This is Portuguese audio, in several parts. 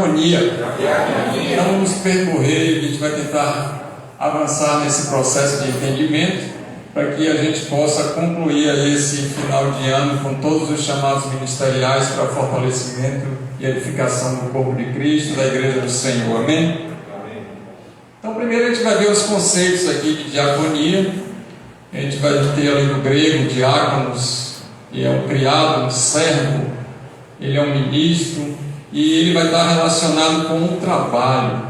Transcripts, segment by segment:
diaconia. Então vamos percorrer, a gente vai tentar avançar nesse processo de entendimento, para que a gente possa concluir aí esse final de ano com todos os chamados ministeriais para fortalecimento e edificação do corpo de Cristo, da Igreja do Senhor. Amém? Então primeiro a gente vai ver os conceitos aqui de diaconia. A gente vai ter ali no grego diáconos, e é um criado, um servo, ele é um ministro, e ele vai estar relacionado com o trabalho.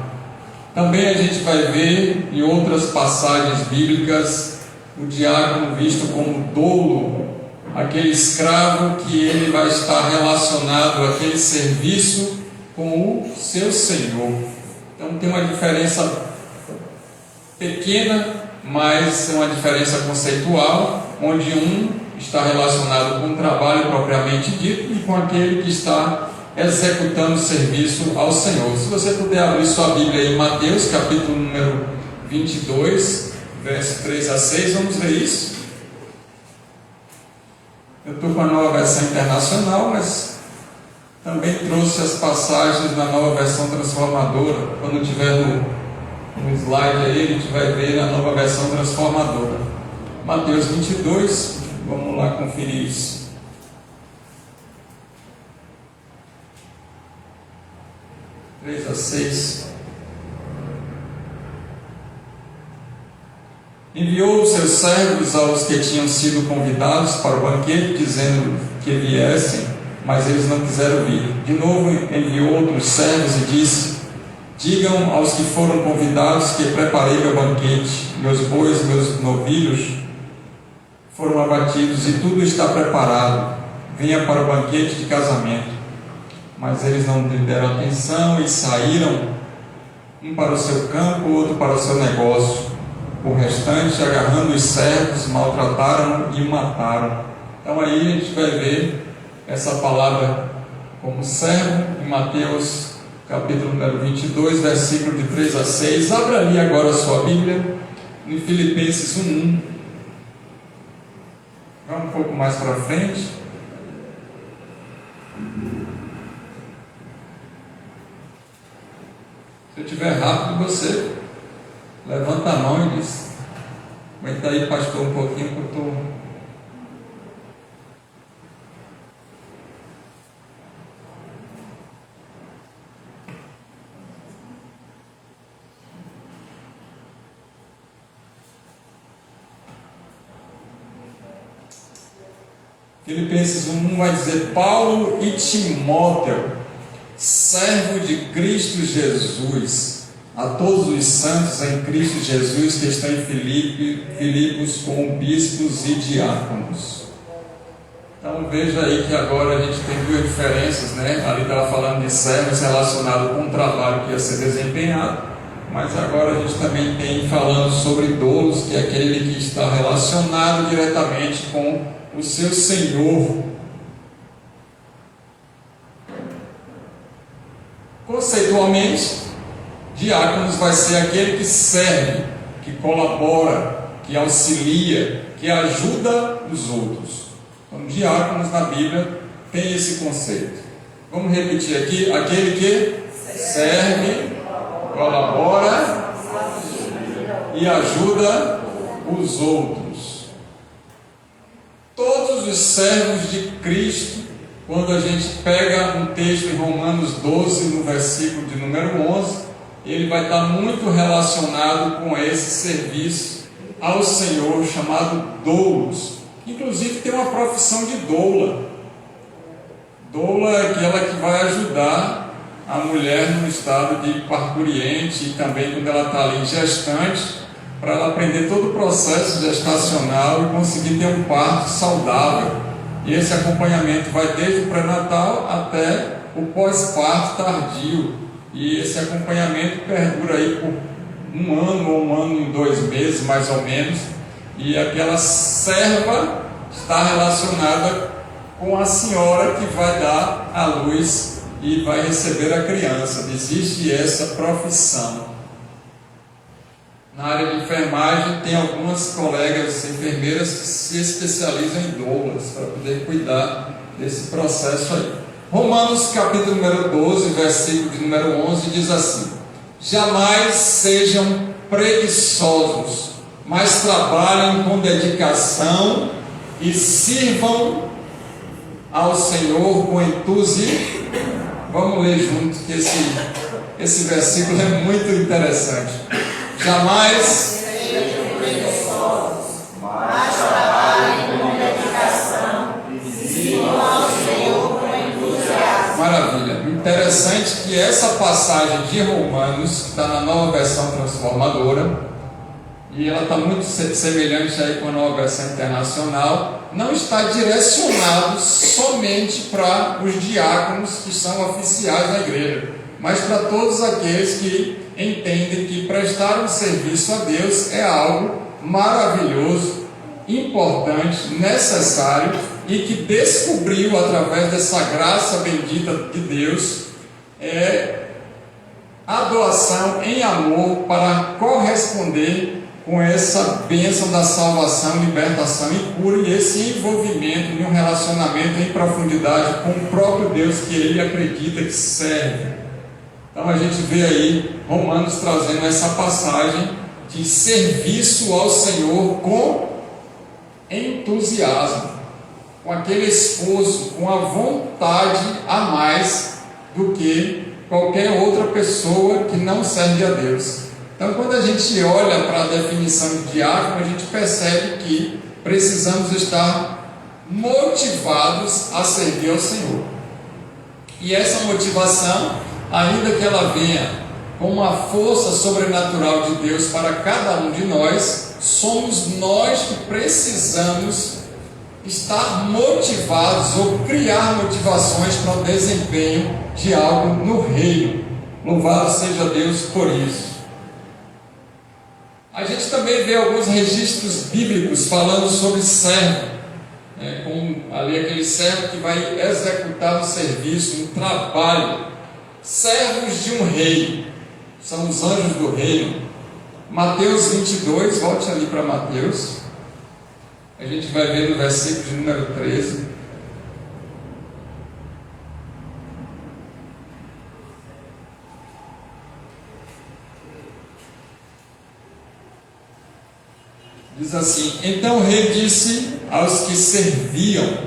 Também a gente vai ver em outras passagens bíblicas o diácono visto como doulo, aquele escravo que ele vai estar relacionado àquele serviço com o seu senhor. Então tem uma diferença pequena, mas é uma diferença conceitual, onde um está relacionado com o trabalho propriamente dito e com aquele que está executando o serviço ao Senhor. Se você puder abrir sua Bíblia em Mateus, capítulo número 22, verso 3 a 6, vamos ver isso. Eu estou com a Nova Versão Internacional, mas também trouxe as passagens na Nova Versão Transformadora. Quando tiver no slide aí, a gente vai ver na Nova Versão Transformadora. Mateus 22, vamos lá conferir isso. Três a 6. Enviou os seus servos aos que tinham sido convidados para o banquete, dizendo que viessem, mas eles não quiseram vir. De novo enviou outros servos e disse: digam aos que foram convidados que preparei meu banquete, meus bois, meus novilhos foram abatidos e tudo está preparado, venha para o banquete de casamento. Mas eles não lhe deram atenção e saíram, um para o seu campo, outro para o seu negócio. O restante, agarrando os servos, maltrataram e mataram. Então aí a gente vai ver essa palavra como servo em Mateus capítulo número 22, versículo de 3 a 6. Abra ali agora a sua Bíblia em Filipenses 1:1. Vamos um pouco mais para frente. Se eu estiver rápido, você levanta a mão e diz: aguenta aí, pastor, um pouquinho que eu estou... Filipenses 1 vai dizer: Paulo e Timóteo, servo de Cristo Jesus, a todos os santos em Cristo Jesus que estão em Filipos com bispos e diáconos. Então veja aí que agora a gente tem duas diferenças, né? Ali estava falando de servos relacionado com o trabalho que ia ser desempenhado, mas agora a gente também tem falando sobre doulos, que é aquele que está relacionado diretamente com o seu senhor. Conceitualmente, diáconos vai ser aquele que serve, que colabora, que auxilia, que ajuda os outros. Então, diáconos na Bíblia tem esse conceito. Vamos repetir aqui: aquele que serve, colabora e ajuda os outros. Todos os servos de Cristo, quando a gente pega um texto em Romanos 12, no versículo de número 11, ele vai estar muito relacionado com esse serviço ao Senhor, chamado doulos. Inclusive tem uma profissão de doula. Doula é aquela que vai ajudar a mulher no estado de parturiente e também quando ela está ali gestante, para ela aprender todo o processo gestacional e conseguir ter um parto saudável. E esse acompanhamento vai desde o pré-natal até o pós-parto tardio. E esse acompanhamento perdura aí por um ano ou 1 ano e 2 meses, mais ou menos. E aquela serva está relacionada com a senhora que vai dar à luz e vai receber a criança. Existe essa profissão. Na área de enfermagem, tem algumas colegas enfermeiras que se especializam em doulas para poder cuidar desse processo aí. Romanos capítulo número 12, versículo de número 11, diz assim: jamais sejam preguiçosos, mas trabalhem com dedicação e sirvam ao Senhor com entusiasmo. Vamos ler juntos, que esse versículo é muito interessante. Jamais sejam preguiçosos, mas trabalhem com dedicação e sirvam ao Senhor com entusiasmo. Maravilha. Interessante que essa passagem de Romanos, que está na Nova Versão Transformadora, e ela está muito semelhante aí com a Nova Versão Internacional, não está direcionado somente para os diáconos que são oficiais da igreja, mas para todos aqueles que entendem que prestar um serviço a Deus é algo maravilhoso, importante, necessário, e que descobriu através dessa graça bendita de Deus a doação em amor para corresponder com essa bênção da salvação, libertação e cura, e esse envolvimento em um relacionamento em profundidade com o próprio Deus que ele acredita que serve. Então a gente vê aí Romanos trazendo essa passagem de serviço ao Senhor com entusiasmo, com aquele esforço, com a vontade a mais do que qualquer outra pessoa que não serve a Deus. Então, quando a gente olha para a definição de diácono, a gente percebe que precisamos estar motivados a servir ao Senhor. E essa motivação, ainda que ela venha com uma força sobrenatural de Deus para cada um de nós, somos nós que precisamos estar motivados ou criar motivações para o desempenho de algo no reino. Louvado seja Deus por isso. A gente também vê alguns registros bíblicos falando sobre servo, como ali aquele servo que vai executar um serviço, um trabalho. Servos de um rei, são os anjos do reino. Mateus 22, volte ali para Mateus, a gente vai ver no versículo de número 13. Diz assim: então o rei disse aos que serviam: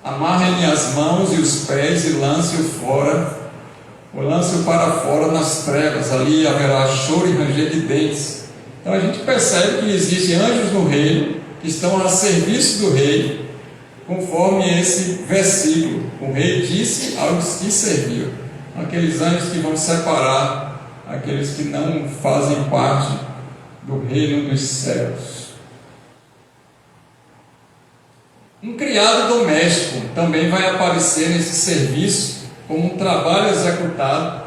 amarrem-lhe as mãos e os pés e lance-o fora, ou lance-o para fora nas trevas, ali haverá choro e ranger de dentes. Então a gente percebe que existem anjos no reino que estão a serviço do rei, conforme esse versículo. O rei disse aos que serviam, aqueles anjos que vão separar aqueles que não fazem parte do reino dos céus. Um criado doméstico também vai aparecer nesse serviço como um trabalho executado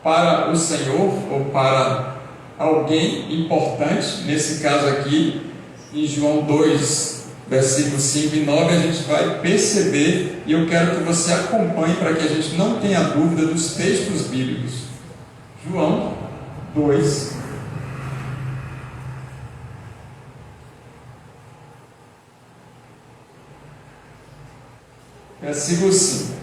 para o Senhor ou para alguém importante. Nesse caso aqui, em João 2, versículos 5 e 9, a gente vai perceber, e eu quero que você acompanhe para que a gente não tenha dúvida dos textos bíblicos. João 2, versículo 5.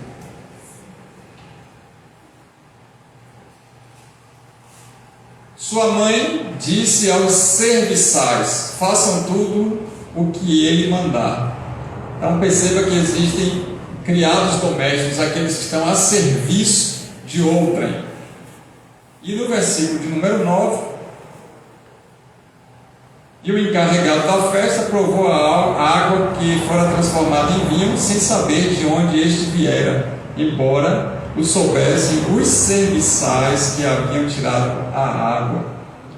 Sua mãe disse aos serviçais: façam tudo o que ele mandar. Então perceba que existem criados domésticos, aqueles que estão a serviço de outrem. E no versículo de número 9: e o encarregado da festa provou a água que fora transformada em vinho, sem saber de onde este viera, embora o soubessem os serviçais que haviam tirado a água.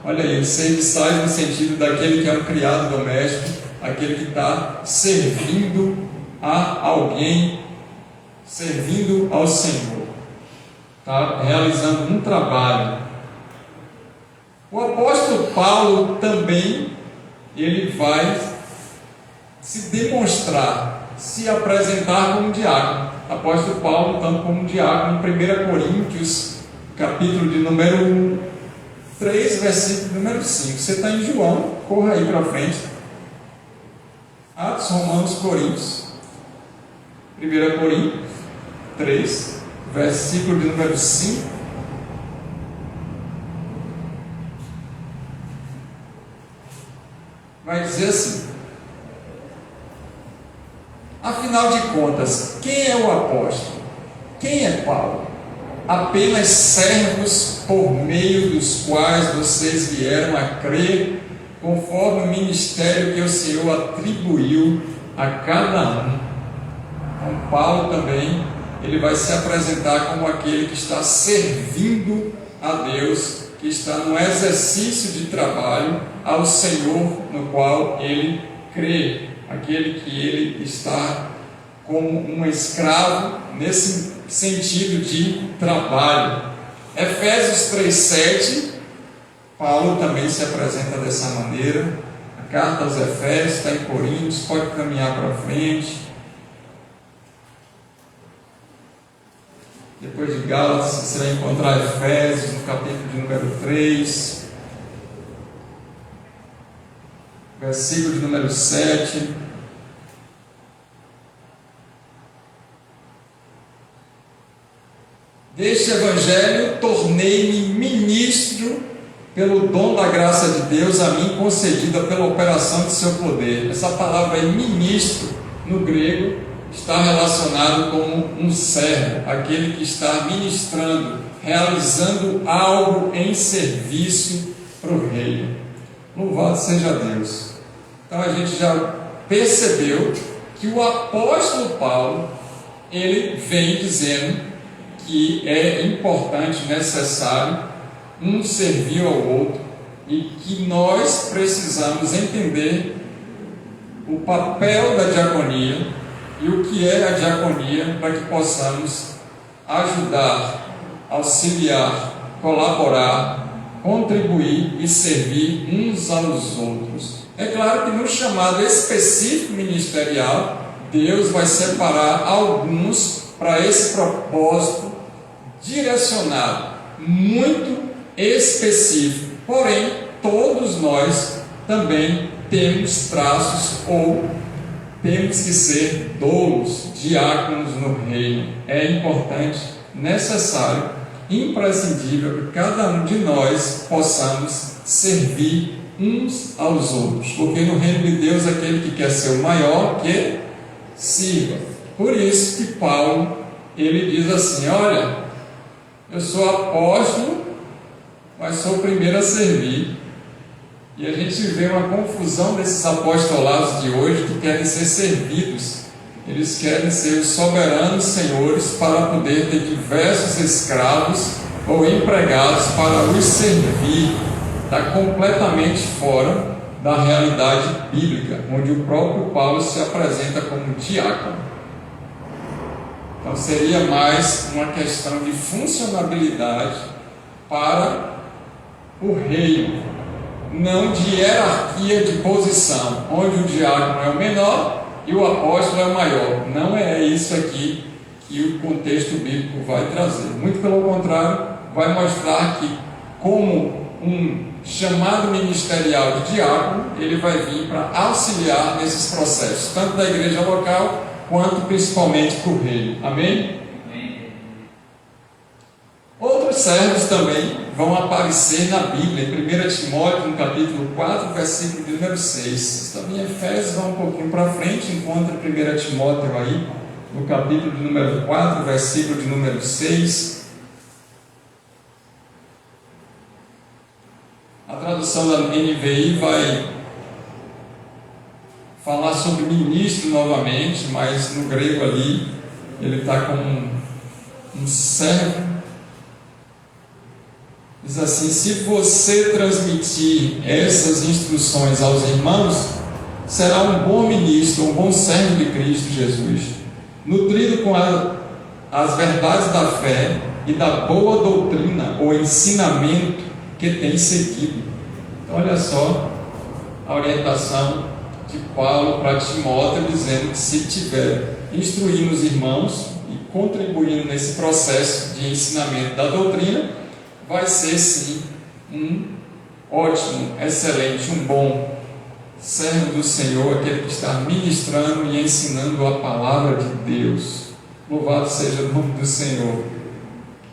Olha aí, os serviçais no sentido daquele que é um criado doméstico, aquele que está servindo a alguém, servindo ao Senhor, está realizando um trabalho. O apóstolo Paulo também, ele vai se demonstrar, se apresentar como diácono. Apóstolo Paulo, tanto como diácono, em 1 Coríntios, capítulo de número 3, versículo número 5. Você está em João, corra aí para frente. Atos, Romanos, Coríntios. 1 Coríntios, 3, versículo de número 5. Vai dizer assim: afinal de contas, quem é o apóstolo? Quem é Paulo? Apenas servos por meio dos quais vocês vieram a crer, conforme o ministério que o Senhor atribuiu a cada um. Então, Paulo também, ele vai se apresentar como aquele que está servindo a Deus, que está no exercício de trabalho ao Senhor no qual ele crê, aquele que ele está como um escravo nesse sentido de trabalho. Efésios 3,7, Paulo também se apresenta dessa maneira. A carta aos Efésios está em Coríntios, pode caminhar para frente. Depois de Gálatas, você vai encontrar Efésios no capítulo de número 3, versículo de número 7. Deste evangelho tornei-me ministro pelo dom da graça de Deus a mim concedida pela operação de seu poder. Essa palavra ministro no grego está relacionado como um servo, aquele que está ministrando, realizando algo em serviço para o reino. Louvado seja Deus. Então a gente já percebeu que o apóstolo Paulo, ele vem dizendo que é importante, necessário um servir ao outro e que nós precisamos entender o papel da diaconia e o que é a diaconia para que possamos ajudar, auxiliar, colaborar, contribuir e servir uns aos outros. É claro que no chamado específico ministerial, Deus vai separar alguns para esse propósito direcionado, muito específico. Porém, todos nós também temos traços ou temos que ser doulos, diáconos no reino. É importante, necessário, imprescindível que cada um de nós possamos servir uns aos outros, porque no reino de Deus aquele que quer ser o maior que sirva. Por isso que Paulo, ele diz assim: olha, eu sou apóstolo, mas sou o primeiro a servir. E a gente vê uma confusão desses apostolados de hoje que querem ser servidos. Eles querem ser os soberanos senhores para poder ter diversos escravos ou empregados para os servir. Está completamente fora da realidade bíblica, onde o próprio Paulo se apresenta como diácono. Então seria mais uma questão de funcionabilidade para o reino, não de hierarquia de posição, onde o diácono é o menor e o apóstolo é o maior. Não é isso aqui que o contexto bíblico vai trazer. Muito pelo contrário, vai mostrar que, como um chamado ministerial de diácono, ele vai vir para auxiliar nesses processos, tanto da igreja local, quanto principalmente para o reino. Amém? Amém. Outros servos também vão aparecer na Bíblia, em 1 Timóteo, no capítulo 4, versículo de número 6. Também Efésios, vai um pouquinho para frente, encontra 1 Timóteo aí, no capítulo de número 4, versículo de número 6. A tradução da NVI vai falar sobre ministro novamente, mas no grego ali ele está como um servo. Diz assim: se você transmitir essas instruções aos irmãos, será um bom ministro, um bom servo de Cristo Jesus, nutrido com as verdades da fé e da boa doutrina ou ensinamento que tem seguido. Então, olha só a orientação de Paulo para Timóteo, dizendo que se tiver instruindo os irmãos e contribuindo nesse processo de ensinamento da doutrina, vai ser sim um ótimo, excelente, um bom servo do Senhor, aquele que está ministrando e ensinando a palavra de Deus. Louvado seja o nome do Senhor.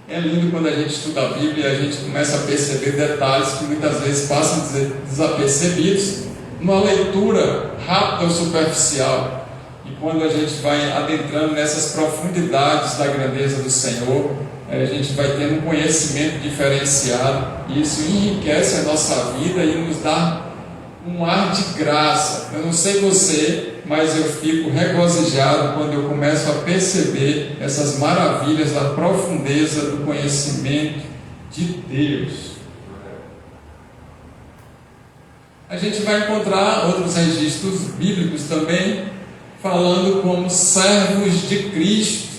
É lindo quando a gente estuda a Bíblia e a gente começa a perceber detalhes que muitas vezes passam desapercebidos numa leitura rápida ou superficial. E quando a gente vai adentrando nessas profundidades da grandeza do Senhor, a gente vai tendo um conhecimento diferenciado, e isso enriquece a nossa vida e nos dá um ar de graça. Eu não sei você, mas eu fico regozijado quando eu começo a perceber essas maravilhas da profundeza do conhecimento de Deus. A gente vai encontrar outros registros bíblicos também, falando como servos de Cristo.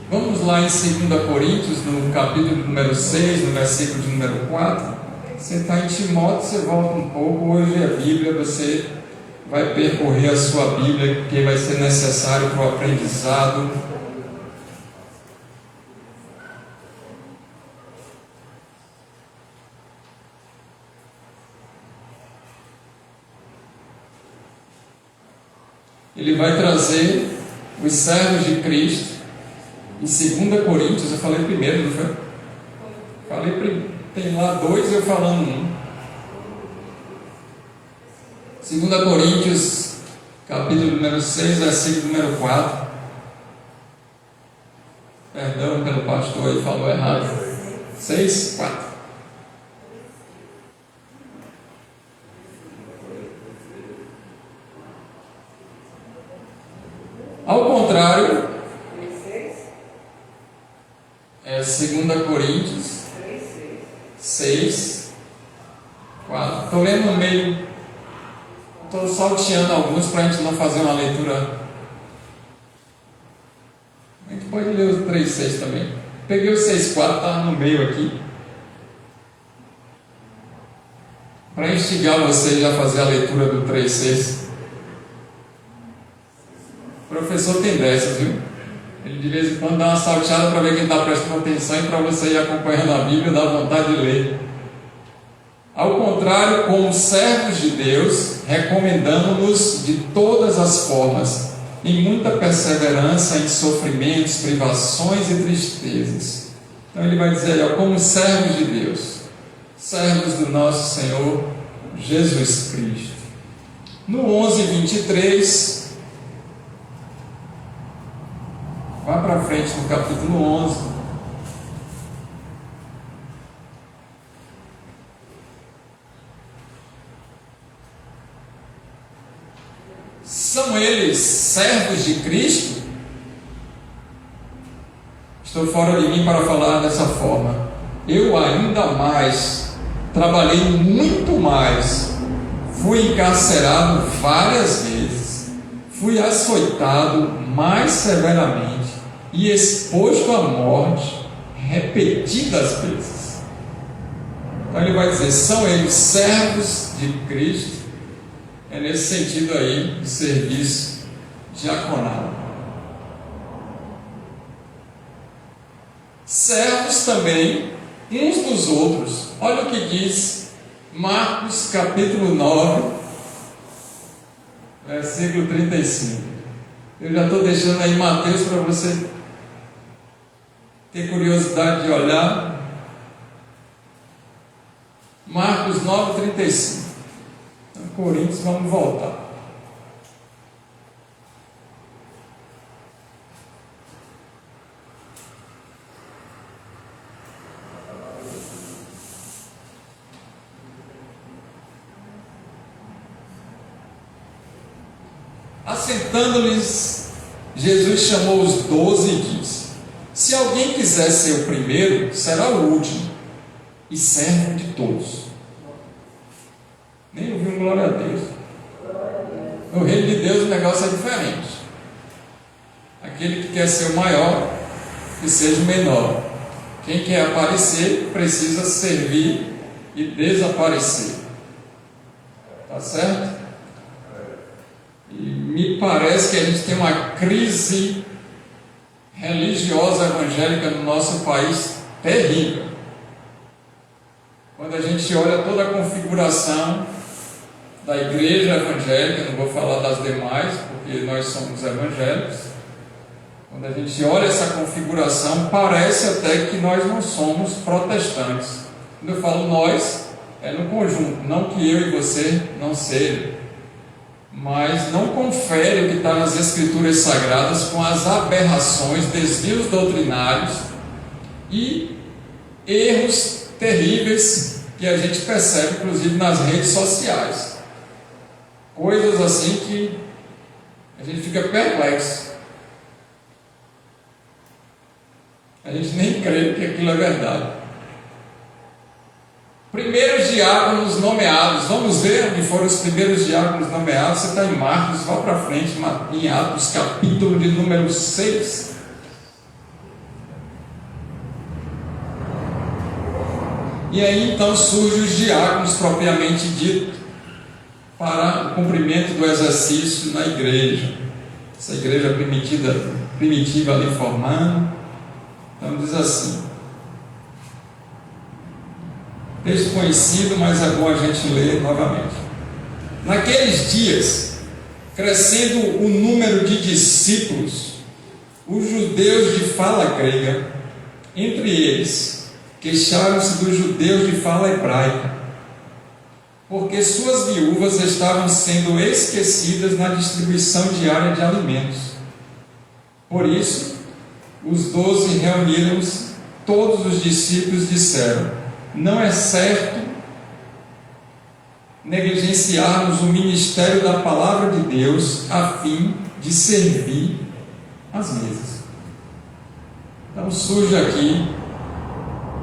Vamos lá em 2 Coríntios, no capítulo número 6, no versículo de número 4. Você está em Timóteo, você volta um pouco. Hoje é a Bíblia, você vai percorrer a sua Bíblia, porque vai ser necessário para o aprendizado. Ele vai trazer os servos de Cristo em 2 Coríntios. Eu falei primeiro, não foi? Falei primeiro. Tem lá 2 eu falando 1. 2 Coríntios, capítulo número 6, versículo número 4. Perdão pelo pastor, ele falou errado. 6, 4. Ao contrário, é 2 Coríntios 6, 4. Estou lendo no meio, estou salteando alguns para a gente não fazer uma leitura. A gente pode ler o 3, 6 também. Peguei o 6, 4, está no meio aqui, para instigar você já a fazer a leitura do 3, 6. O professor tem dessas, viu? Ele de vez em quando dá uma salteada para ver quem está prestando atenção, e para você ir acompanhando a Bíblia dá vontade de ler. Ao contrário, como servos de Deus, recomendamos-nos de todas as formas, em muita perseverança em sofrimentos, privações e tristezas. Então ele vai dizer aí, como servos de Deus, servos do nosso Senhor Jesus Cristo. No 11:23, vá para frente no capítulo 11. São eles servos de Cristo? Estou fora de mim para falar dessa forma. Eu ainda mais, trabalhei muito mais, fui encarcerado várias vezes, fui açoitado mais severamente e exposto à morte repetidas vezes. Então ele vai dizer, são eles servos de Cristo. É nesse sentido aí de serviço diaconal. Servos também uns dos outros. Olha o que diz Marcos capítulo 9, versículo 35. Eu já estou deixando aí Mateus para você ter curiosidade de olhar. Marcos 9, 35. Então, Coríntios, vamos voltar. Assentando-lhes, Jesus chamou os 12 e disse: se alguém quiser ser o primeiro, será o último e servo de todos. Nem ouviu glória a Deus. No reino de Deus o negócio é diferente. Aquele que quer ser o maior, que seja o menor. Quem quer aparecer, precisa servir e desaparecer. Tá certo? E me parece que a gente tem uma crise religiosa evangélica no nosso país terrível. Quando a gente olha toda a configuração da igreja evangélica, não vou falar das demais, porque nós somos evangélicos, Quando a gente olha essa configuração, parece até que nós não somos protestantes. Quando eu falo nós, é no conjunto, não que eu e você não sejam, mas não confere o que está nas Escrituras Sagradas com as aberrações, desvios doutrinários e erros terríveis que a gente percebe, inclusive nas redes sociais. Coisas assim que a gente fica perplexo. A gente nem crê que aquilo é verdade. Primeiros diáconos nomeados. Vamos ver onde foram os primeiros diáconos nomeados. Você está em Marcos, vá para frente, em Atos, capítulo de número 6. E aí então surgem os diáconos propriamente dito para o cumprimento do exercício na igreja. Essa igreja primitiva ali formando. Então diz assim, texto conhecido, mas é bom a gente ler novamente. Naqueles dias, crescendo o número de discípulos, os judeus de fala grega, entre eles, queixaram-se dos judeus de fala hebraica, porque suas viúvas estavam sendo esquecidas na distribuição diária de alimentos. Por isso, os 12 reuniram-se, todos os discípulos disseram: não é certo negligenciarmos o ministério da palavra de Deus a fim de servir as mesas. Então surge aqui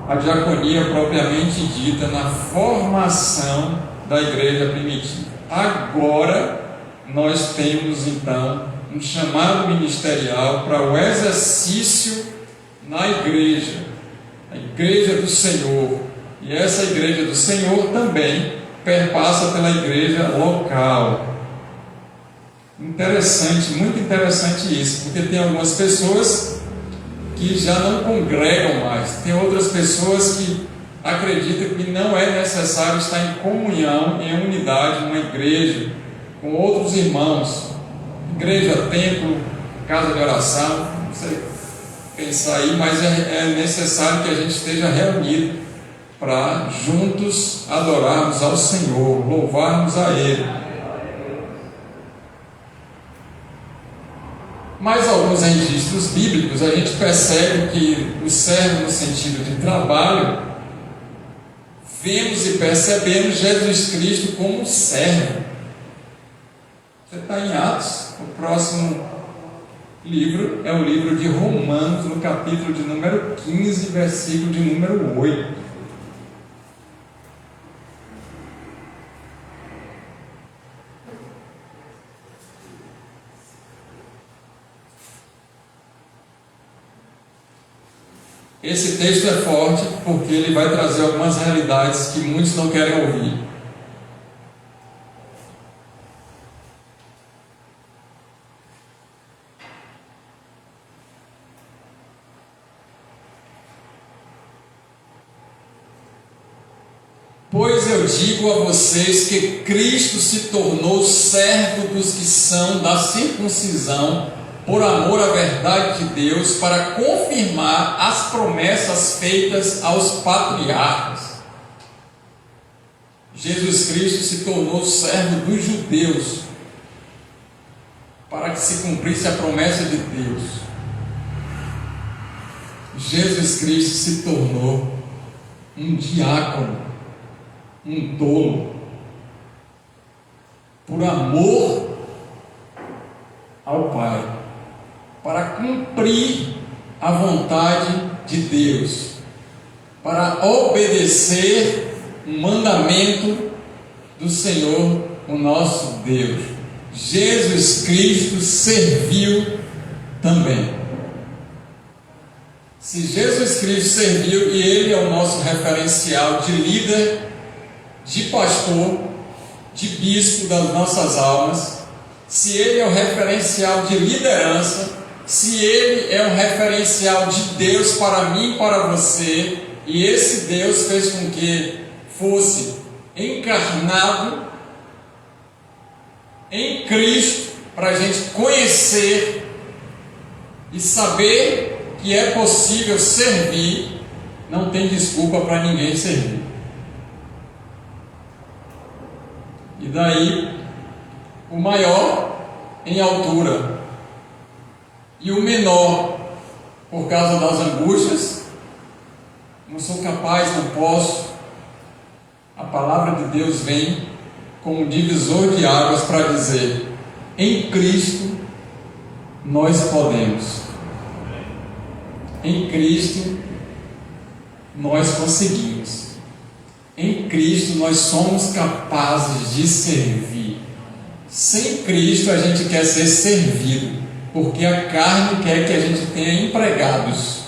a diaconia propriamente dita na formação da igreja primitiva. Agora nós temos então um chamado ministerial para o exercício na igreja, a igreja do Senhor. E essa igreja do Senhor também perpassa pela igreja local. Interessante, muito interessante isso, porque tem algumas pessoas que já não congregam mais, tem outras pessoas que acreditam que não é necessário estar em comunhão, em unidade, numa igreja, com outros irmãos. Igreja, templo, casa de oração, não sei pensar aí, mas é necessário que a gente esteja reunido para juntos adorarmos ao Senhor, louvarmos a Ele. Mas alguns registros bíblicos a gente percebe que o servo no sentido de trabalho, vemos e percebemos Jesus Cristo como um servo. Você está em Atos, o próximo livro é o livro de Romanos, no capítulo de número 15, versículo de número 8. Esse texto é forte porque ele vai trazer algumas realidades que muitos não querem ouvir. Pois eu digo a vocês que Cristo se tornou servo dos que são da circuncisão, por amor à verdade de Deus, para confirmar as promessas feitas aos patriarcas. Jesus Cristo se tornou servo dos judeus, para que se cumprisse a promessa de Deus. Jesus Cristo se tornou um diácono, um tolo, por amor ao Pai, para cumprir a vontade de Deus, para obedecer o mandamento do Senhor, o nosso Deus. Jesus Cristo serviu também. Se Jesus Cristo serviu e Ele é o nosso referencial de líder, de pastor, de bispo das nossas almas, se Ele é o referencial de liderança, se Ele é o referencial de Deus para mim e para você, e esse Deus fez com que fosse encarnado em Cristo, para a gente conhecer e saber que é possível servir, não tem desculpa para ninguém servir. E daí, o maior em altura e o menor por causa das angústias, não sou capaz, não posso. A palavra de Deus vem como um divisor de águas para dizer: em Cristo nós podemos. Em Cristo nós conseguimos. Em Cristo nós somos capazes de servir. Sem Cristo a gente quer ser servido, porque a carne quer que a gente tenha empregados,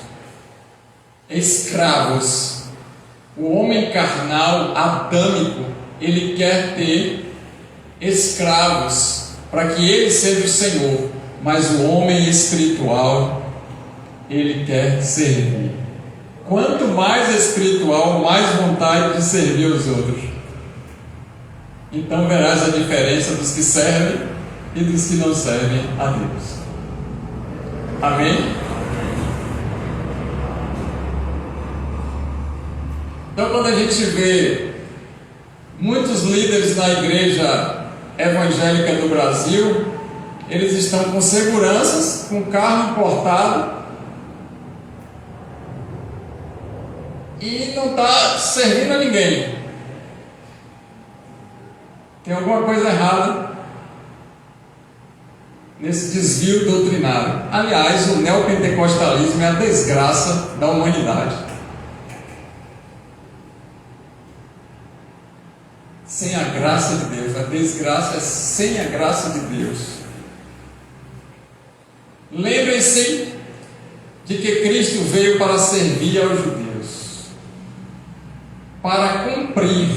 escravos. O homem carnal, adâmico, ele quer ter escravos para que ele seja o Senhor, mas o homem espiritual, ele quer servir. Quanto mais espiritual, mais vontade de servir os outros. Então verás a diferença dos que servem e dos que não servem a Deus. Amém? Então, quando a gente vê muitos líderes na igreja evangélica do Brasil, eles estão com seguranças, com carro importado, e não está servindo a ninguém. Tem alguma coisa errada nesse desvio doutrinário. Aliás, o neopentecostalismo é a desgraça da humanidade. Sem a graça de Deus, a desgraça é sem a graça de Deus. Lembrem-se de que Cristo veio para servir aos judeus, para cumprir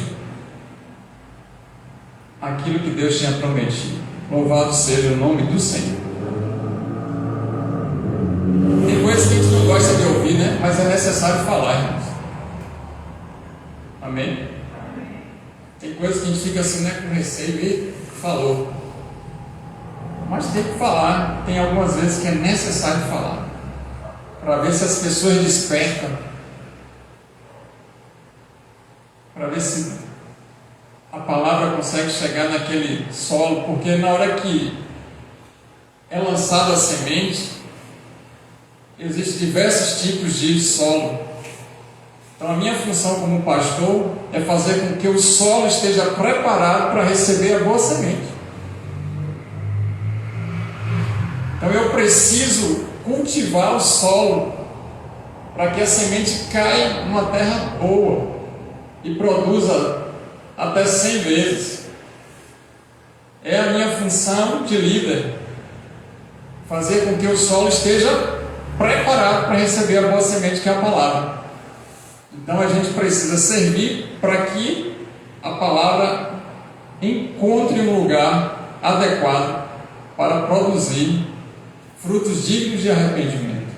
aquilo que Deus tinha prometido. Louvado seja o nome do Senhor. Tem coisas que a gente não gosta de ouvir, né? Mas é necessário falar, irmãos. Amém? Tem coisas que a gente fica assim, né, com receio e falou. Mas tem que falar. Tem algumas vezes que é necessário falar, para ver se as pessoas despertam, para ver se a palavra consegue chegar naquele solo, porque na hora que é lançada a semente, existem diversos tipos de solo. Então a minha função como pastor é fazer com que o solo esteja preparado para receber a boa semente. Então eu preciso cultivar o solo para que a semente caia numa terra boa e produza até 100 vezes. É a minha função de líder, fazer com que o solo esteja preparado para receber a boa semente, que é a palavra. Então a gente precisa servir para que a palavra encontre um lugar adequado para produzir frutos dignos de arrependimento.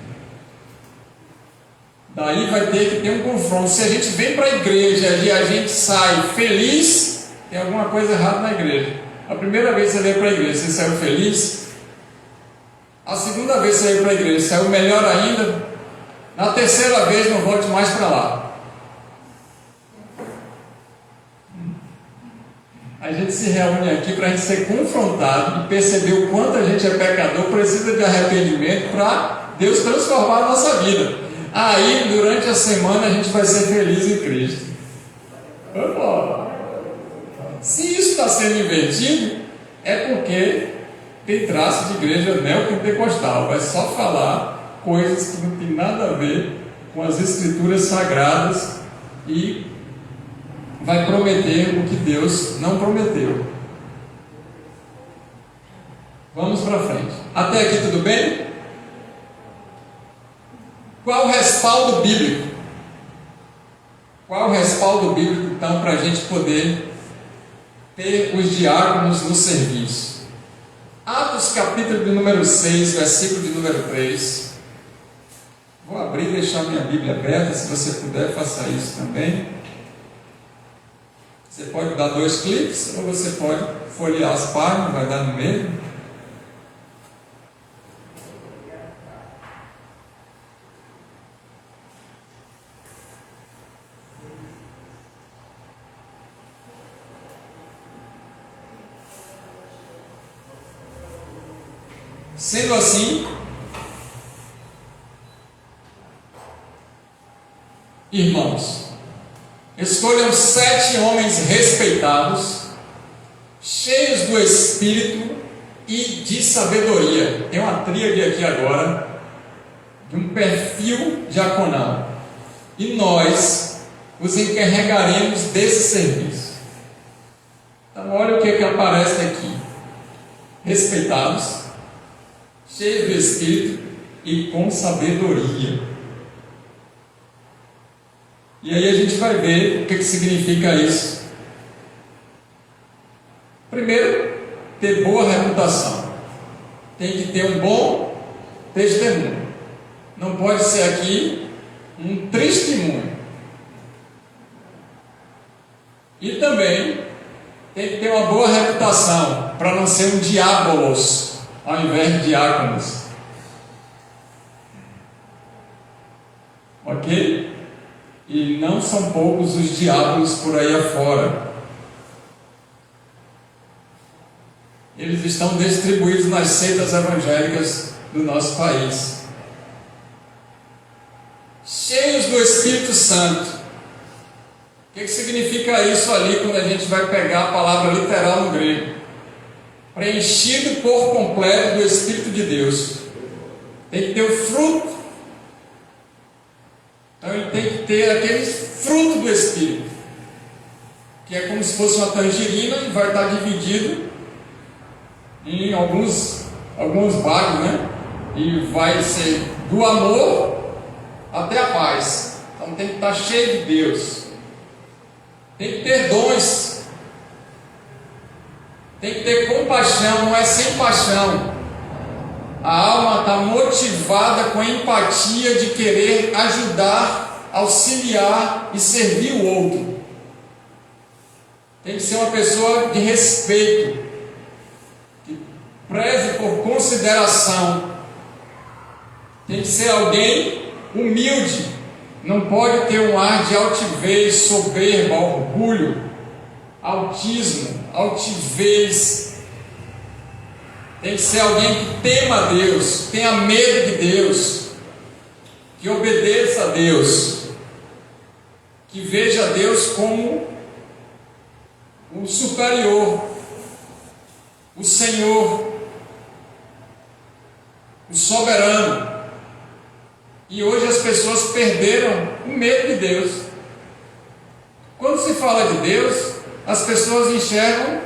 Daí vai ter que ter um confronto. Se a gente vem para a igreja e a gente sai feliz, tem alguma coisa errada na igreja. A primeira vez que você veio para a igreja, você saiu feliz. A segunda vez que você veio para a igreja, saiu melhor ainda. Na terceira vez, não volte mais para lá. A gente se reúne aqui para a gente ser confrontado e perceber o quanto a gente é pecador, precisa de arrependimento para Deus transformar a nossa vida. Aí, durante a semana, a gente vai ser feliz em Cristo. Se isso está sendo invertido, é porque tem traço de igreja neopentecostal. Vai só falar coisas que não tem nada a ver com as escrituras sagradas e vai prometer o que Deus não prometeu. Vamos para frente. Até aqui tudo bem? Qual o respaldo bíblico? Qual o respaldo bíblico, então, para a gente poder ter os diáconos no serviço? Atos capítulo de número 6, versículo de número 3. Vou abrir e deixar minha Bíblia aberta, se você puder, faça isso também. Você pode dar 2 cliques, ou você pode folhear as páginas, vai dar no meio. Sendo assim, irmãos, escolham 7 homens respeitados, cheios do Espírito e de sabedoria. Tem uma tríade aqui agora, de um perfil diaconal. E nós os encarregaremos desse serviço. Então, olha o que aparece aqui: respeitados, cheios do Espírito e com sabedoria. E aí a gente vai ver o que significa isso. Primeiro, ter boa reputação. Tem que ter um bom testemunho. Não pode ser aqui um testemunho. E também tem que ter uma boa reputação, para não ser um diabolos ao invés de diáconos. Ok? E não são poucos os diabos por aí afora. Eles estão distribuídos nas seitas evangélicas do nosso país. Cheios do Espírito Santo. O que significa isso ali quando a gente vai pegar a palavra literal no grego? Preenchido por completo do Espírito de Deus. Tem que ter o fruto. Então ele tem que ter aquele fruto do Espírito, que é como se fosse uma tangerina e vai estar dividido em alguns bagos, né? E vai ser do amor até a paz. Então tem que estar cheio de Deus. Tem que ter dons. Tem que ter compaixão, não é sem paixão. A alma está motivada com a empatia de querer ajudar, auxiliar e servir o outro. Tem que ser uma pessoa de respeito, que preze por consideração. Tem que ser alguém humilde. Não pode ter um ar de altivez, soberba, orgulho, autismo, altivez. Tem que ser alguém que tema a Deus, tenha medo de Deus, que obedeça a Deus, que veja a Deus como o superior, o Senhor, o soberano. E hoje as pessoas perderam o medo de Deus. Quando se fala de Deus, as pessoas enxergam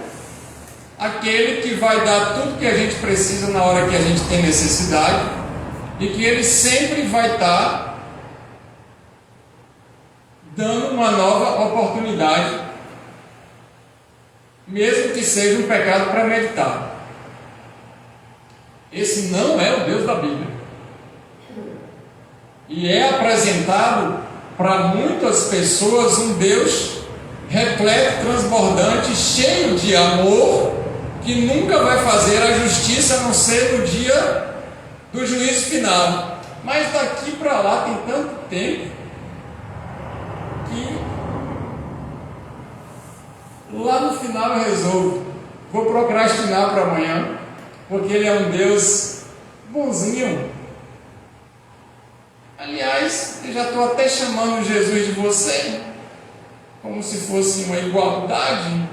aquele que vai dar tudo que a gente precisa na hora que a gente tem necessidade, e que ele sempre vai estar dando uma nova oportunidade, mesmo que seja um pecado para meditar. Esse não é o Deus da Bíblia. E é apresentado para muitas pessoas um Deus repleto, transbordante, cheio de amor, que nunca vai fazer a justiça a não ser no dia do juízo final. Mas daqui para lá tem tanto tempo que lá no final eu resolvo. Vou procrastinar para amanhã, porque Ele é um Deus bonzinho. Aliás, eu já estou até chamando Jesus de você, como se fosse uma igualdade.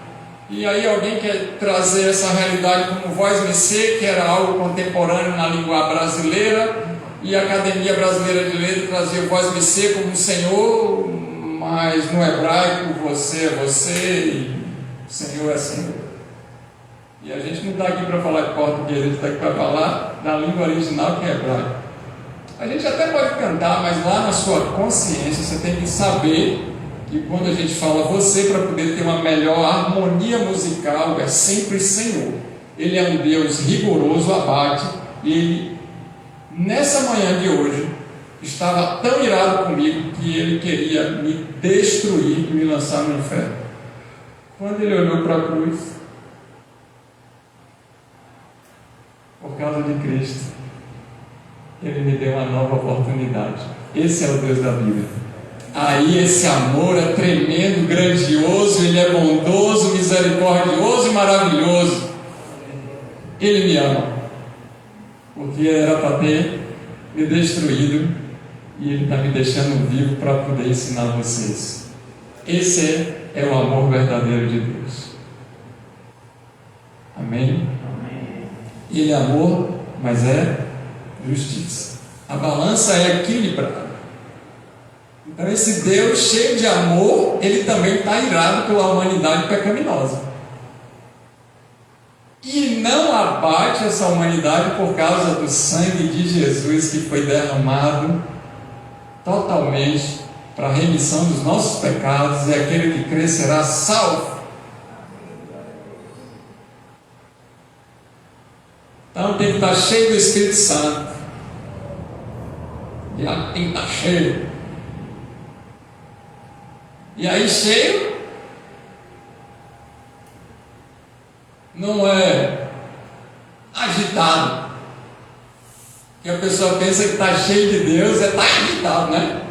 E aí alguém quer trazer essa realidade como voz me, que era algo contemporâneo na língua brasileira, e a Academia Brasileira de Letras trazia voz me como Senhor, mas no hebraico você é você e o Senhor é Senhor. E a gente não está aqui para falar de português, a gente está aqui para falar da língua original, que é hebraico. A gente até pode cantar, mas lá na sua consciência você tem que saber que quando a gente fala você, para poder ter uma melhor harmonia musical, é sempre Senhor. Ele é um Deus rigoroso, abate, e Ele, nessa manhã de hoje, estava tão irado comigo que Ele queria me destruir e me lançar no inferno. Quando Ele olhou para a cruz, por causa de Cristo, Ele me deu uma nova oportunidade. Esse é o Deus da Bíblia. Aí esse amor é tremendo, grandioso, Ele é bondoso, misericordioso e maravilhoso. Ele me ama, porque era para ter me destruído e Ele está me deixando vivo para poder ensinar vocês. Esse é o amor verdadeiro de Deus. Amém? Ele é amor, mas é justiça. A balança é equilibrada. Então esse Deus cheio de amor, Ele também está irado pela humanidade pecaminosa. E não abate essa humanidade por causa do sangue de Jesus que foi derramado totalmente para a remissão dos nossos pecados, e aquele que crê será salvo. Então tem que estar cheio do Espírito Santo. E tem que estar cheio. E aí cheio não é agitado. Que a pessoa pensa que está cheio de Deus, está agitado, né?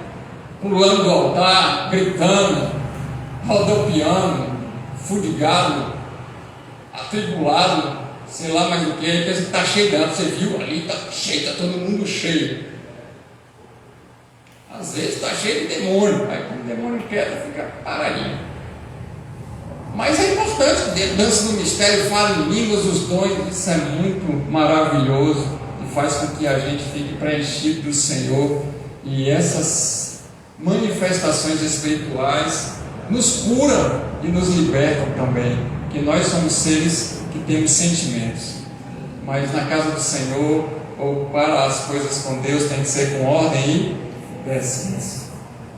Pulando do altar, gritando, rodopiando, fudigado, atribulado, sei lá mais o que. Ele pensa que está cheio dentro. Você viu ali, está cheio, está todo mundo cheio. Às vezes está cheio de demônio. Aí quando o demônio quer, fica paradinho. Mas é importante que Deus dança no mistério, fale em línguas, os dons. Isso é muito maravilhoso e faz com que a gente fique preenchido do Senhor. E essas manifestações espirituais nos curam e nos libertam também, que nós somos seres que temos sentimentos, mas na casa do Senhor, ou para as coisas com Deus, tem que ser com ordem e decência.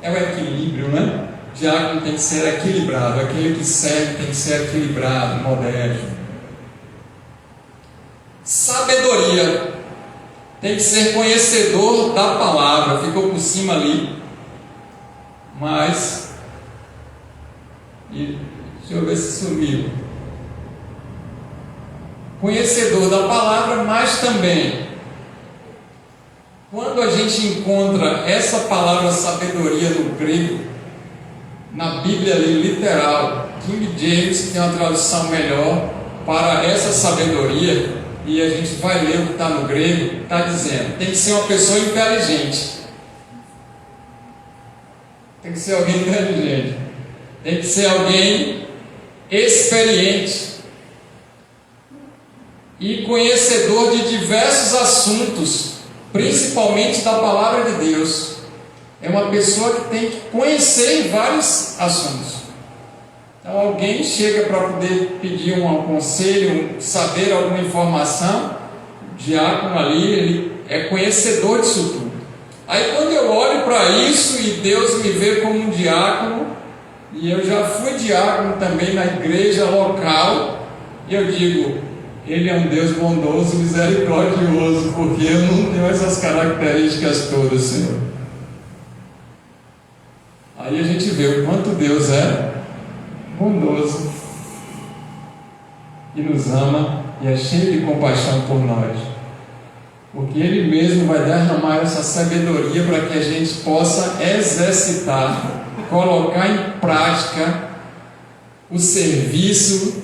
É o equilíbrio, né? O diácono tem que ser equilibrado, aquele que serve tem que ser equilibrado, modesto. Sabedoria, tem que ser conhecedor da palavra. Ficou por cima ali, mas deixa eu ver se sumiu. Conhecedor da palavra, mas também quando a gente encontra essa palavra sabedoria no grego, na Bíblia ali, literal, King James tem uma tradução melhor para essa sabedoria, e a gente vai ler o que está no grego, está dizendo, tem que ser uma pessoa inteligente. Tem que ser alguém inteligente. Tem que ser alguém experiente e conhecedor de diversos assuntos, principalmente da palavra de Deus. É uma pessoa que tem que conhecer vários assuntos. Então alguém chega para poder pedir um conselho, saber alguma informação, o diácono ali, ele é conhecedor disso tudo. Aí quando eu olho para isso e Deus me vê como um diácono, e eu já fui diácono também na igreja local, e eu digo, Ele é um Deus bondoso, misericordioso, porque eu não tenho essas características todas, Senhor. Aí a gente vê o quanto Deus é bondoso e nos ama e é cheio de compaixão por nós, porque Ele mesmo vai derramar essa sabedoria para que a gente possa exercitar, colocar em prática o serviço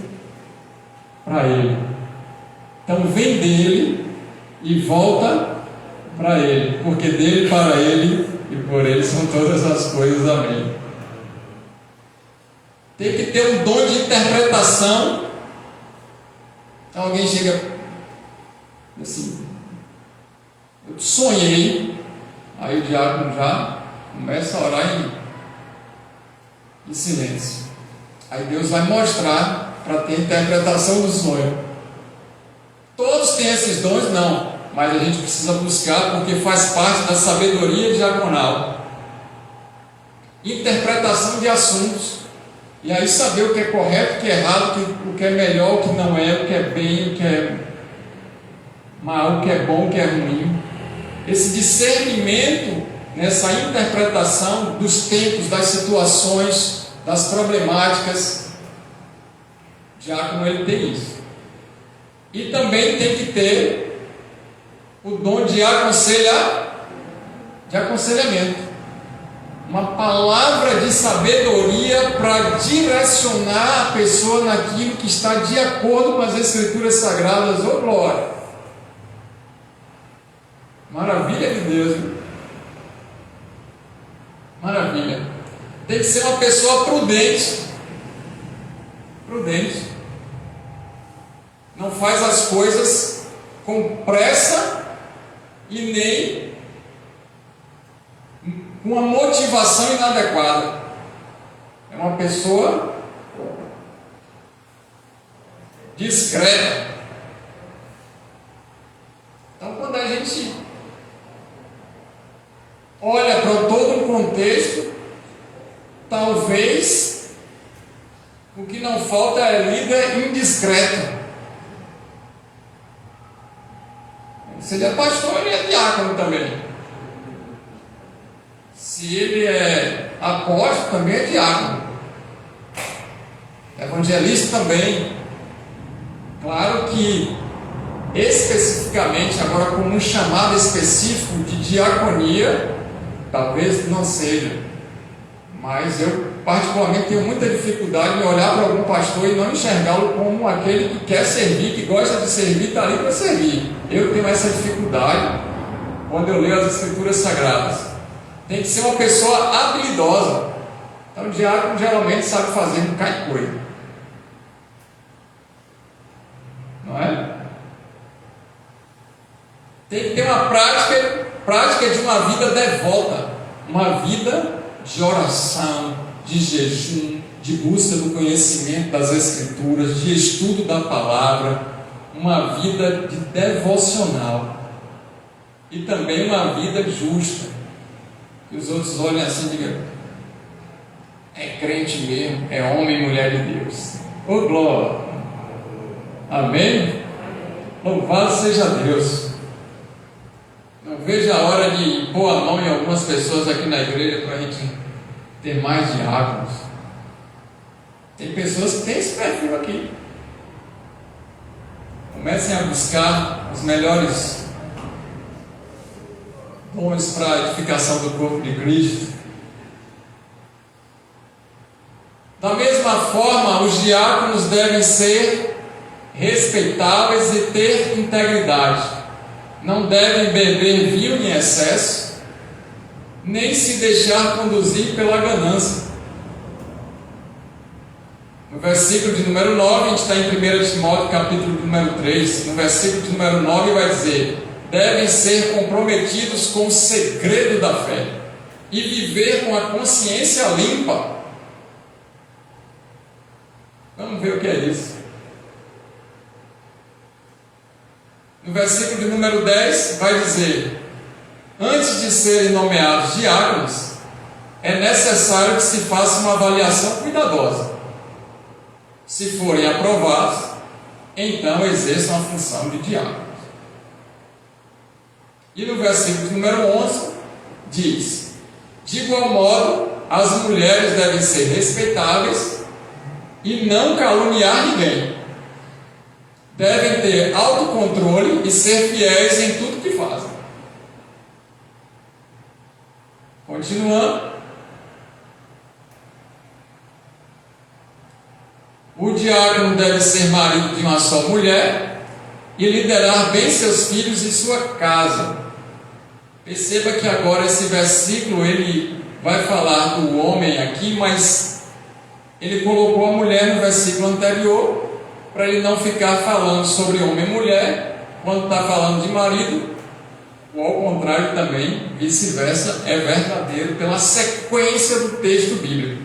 para Ele. Então vem dele e volta para Ele, porque dele, para Ele e por Ele são todas as coisas. Amém. Tem que ter um dom de interpretação. Então alguém chega assim, eu sonhei, aí o diácono já começa a orar em silêncio. Aí Deus vai mostrar para ter interpretação do sonho. Todos têm esses dons? Não, mas a gente precisa buscar, porque faz parte da sabedoria diaconal. Interpretação de assuntos, e aí saber o que é correto, o que é errado, o que é melhor, o que não é, o que é bem, o que é mal, o que é bom, o que é ruim. Esse discernimento nessa interpretação dos tempos, das situações, das problemáticas, o diácono ele tem isso. E também tem que ter o dom de aconselhamento. Uma palavra de sabedoria para direcionar a pessoa naquilo que está de acordo com as Escrituras Sagradas. Oh glória! Maravilha de Deus, hein? Maravilha. Tem que ser uma pessoa prudente. Prudente. Não faz as coisas com pressa e nem com uma motivação inadequada. É uma pessoa discreta. Então, quando a gente olha para todo um contexto, talvez o que não falta é líder indiscreto. Se ele é pastor, ele é diácono também. Se ele é apóstolo, também é diácono. Evangelista também. Claro que especificamente, agora como um chamado específico de diaconia, talvez não seja. Mas eu particularmente tenho muita dificuldade em olhar para algum pastor e não enxergá-lo como aquele que quer servir, que gosta de servir, está ali para servir. Eu tenho essa dificuldade quando eu leio as Escrituras Sagradas. Tem que ser uma pessoa habilidosa. Então o diácono geralmente sabe fazer um bocado de coisa. Não é? Tem que ter uma prática de uma vida devota, uma vida de oração, de jejum, de busca do conhecimento das Escrituras, de estudo da palavra, uma vida de devocional e também uma vida justa, que os outros olhem assim e digam: é crente mesmo, é homem e mulher de Deus. Ô glória! Amém? Louvado seja Deus! Não vejo a hora de pôr a mão em algumas pessoas aqui na igreja para a gente ter mais diáconos. Tem pessoas que têm esse perfil aqui. Comecem a buscar os melhores dons para a edificação do corpo de Cristo. Da mesma forma, os diáconos devem ser respeitáveis e ter integridade. Não devem beber vinho em excesso, nem se deixar conduzir pela ganância. No versículo de número 9, a gente está em 1 Timóteo, capítulo de número 3. No versículo de número 9 vai dizer: devem ser comprometidos com o segredo da fé e viver com a consciência limpa. Vamos ver o que é isso. No versículo de número 10 vai dizer: antes de serem nomeados diáconos, é necessário que se faça uma avaliação cuidadosa. Se forem aprovados, então exerçam a função de diáconos. E no versículo de número 11 diz: de igual modo, as mulheres devem ser respeitáveis e não caluniar ninguém. Devem ter autocontrole e ser fiéis em tudo que fazem. Continuando. O diácono deve ser marido de uma só mulher e liderar bem seus filhos e sua casa. Perceba que agora esse versículo ele vai falar do homem aqui, mas ele colocou a mulher no versículo anterior, para ele não ficar falando sobre homem e mulher, quando está falando de marido, ou ao contrário também, vice-versa, é verdadeiro pela sequência do texto bíblico.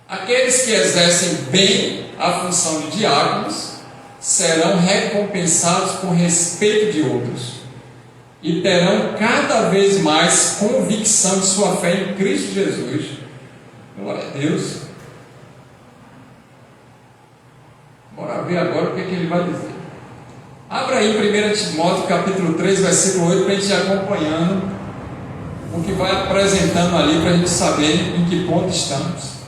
Aqueles que exercem bem a função de diáconos serão recompensados com respeito de outros e terão cada vez mais convicção de sua fé em Cristo Jesus. Glória a Deus. Bora ver agora o que ele vai dizer. Abra aí 1 Timóteo capítulo 3, versículo 8, para a gente ir acompanhando o que vai apresentando ali, para a gente saber em que ponto estamos.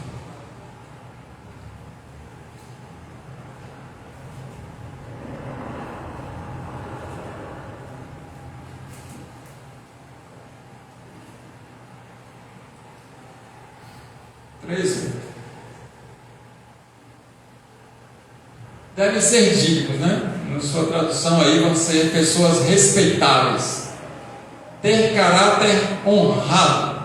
Devem ser dignos, né? na sua tradução aí vão ser pessoas respeitáveis, ter caráter honrado.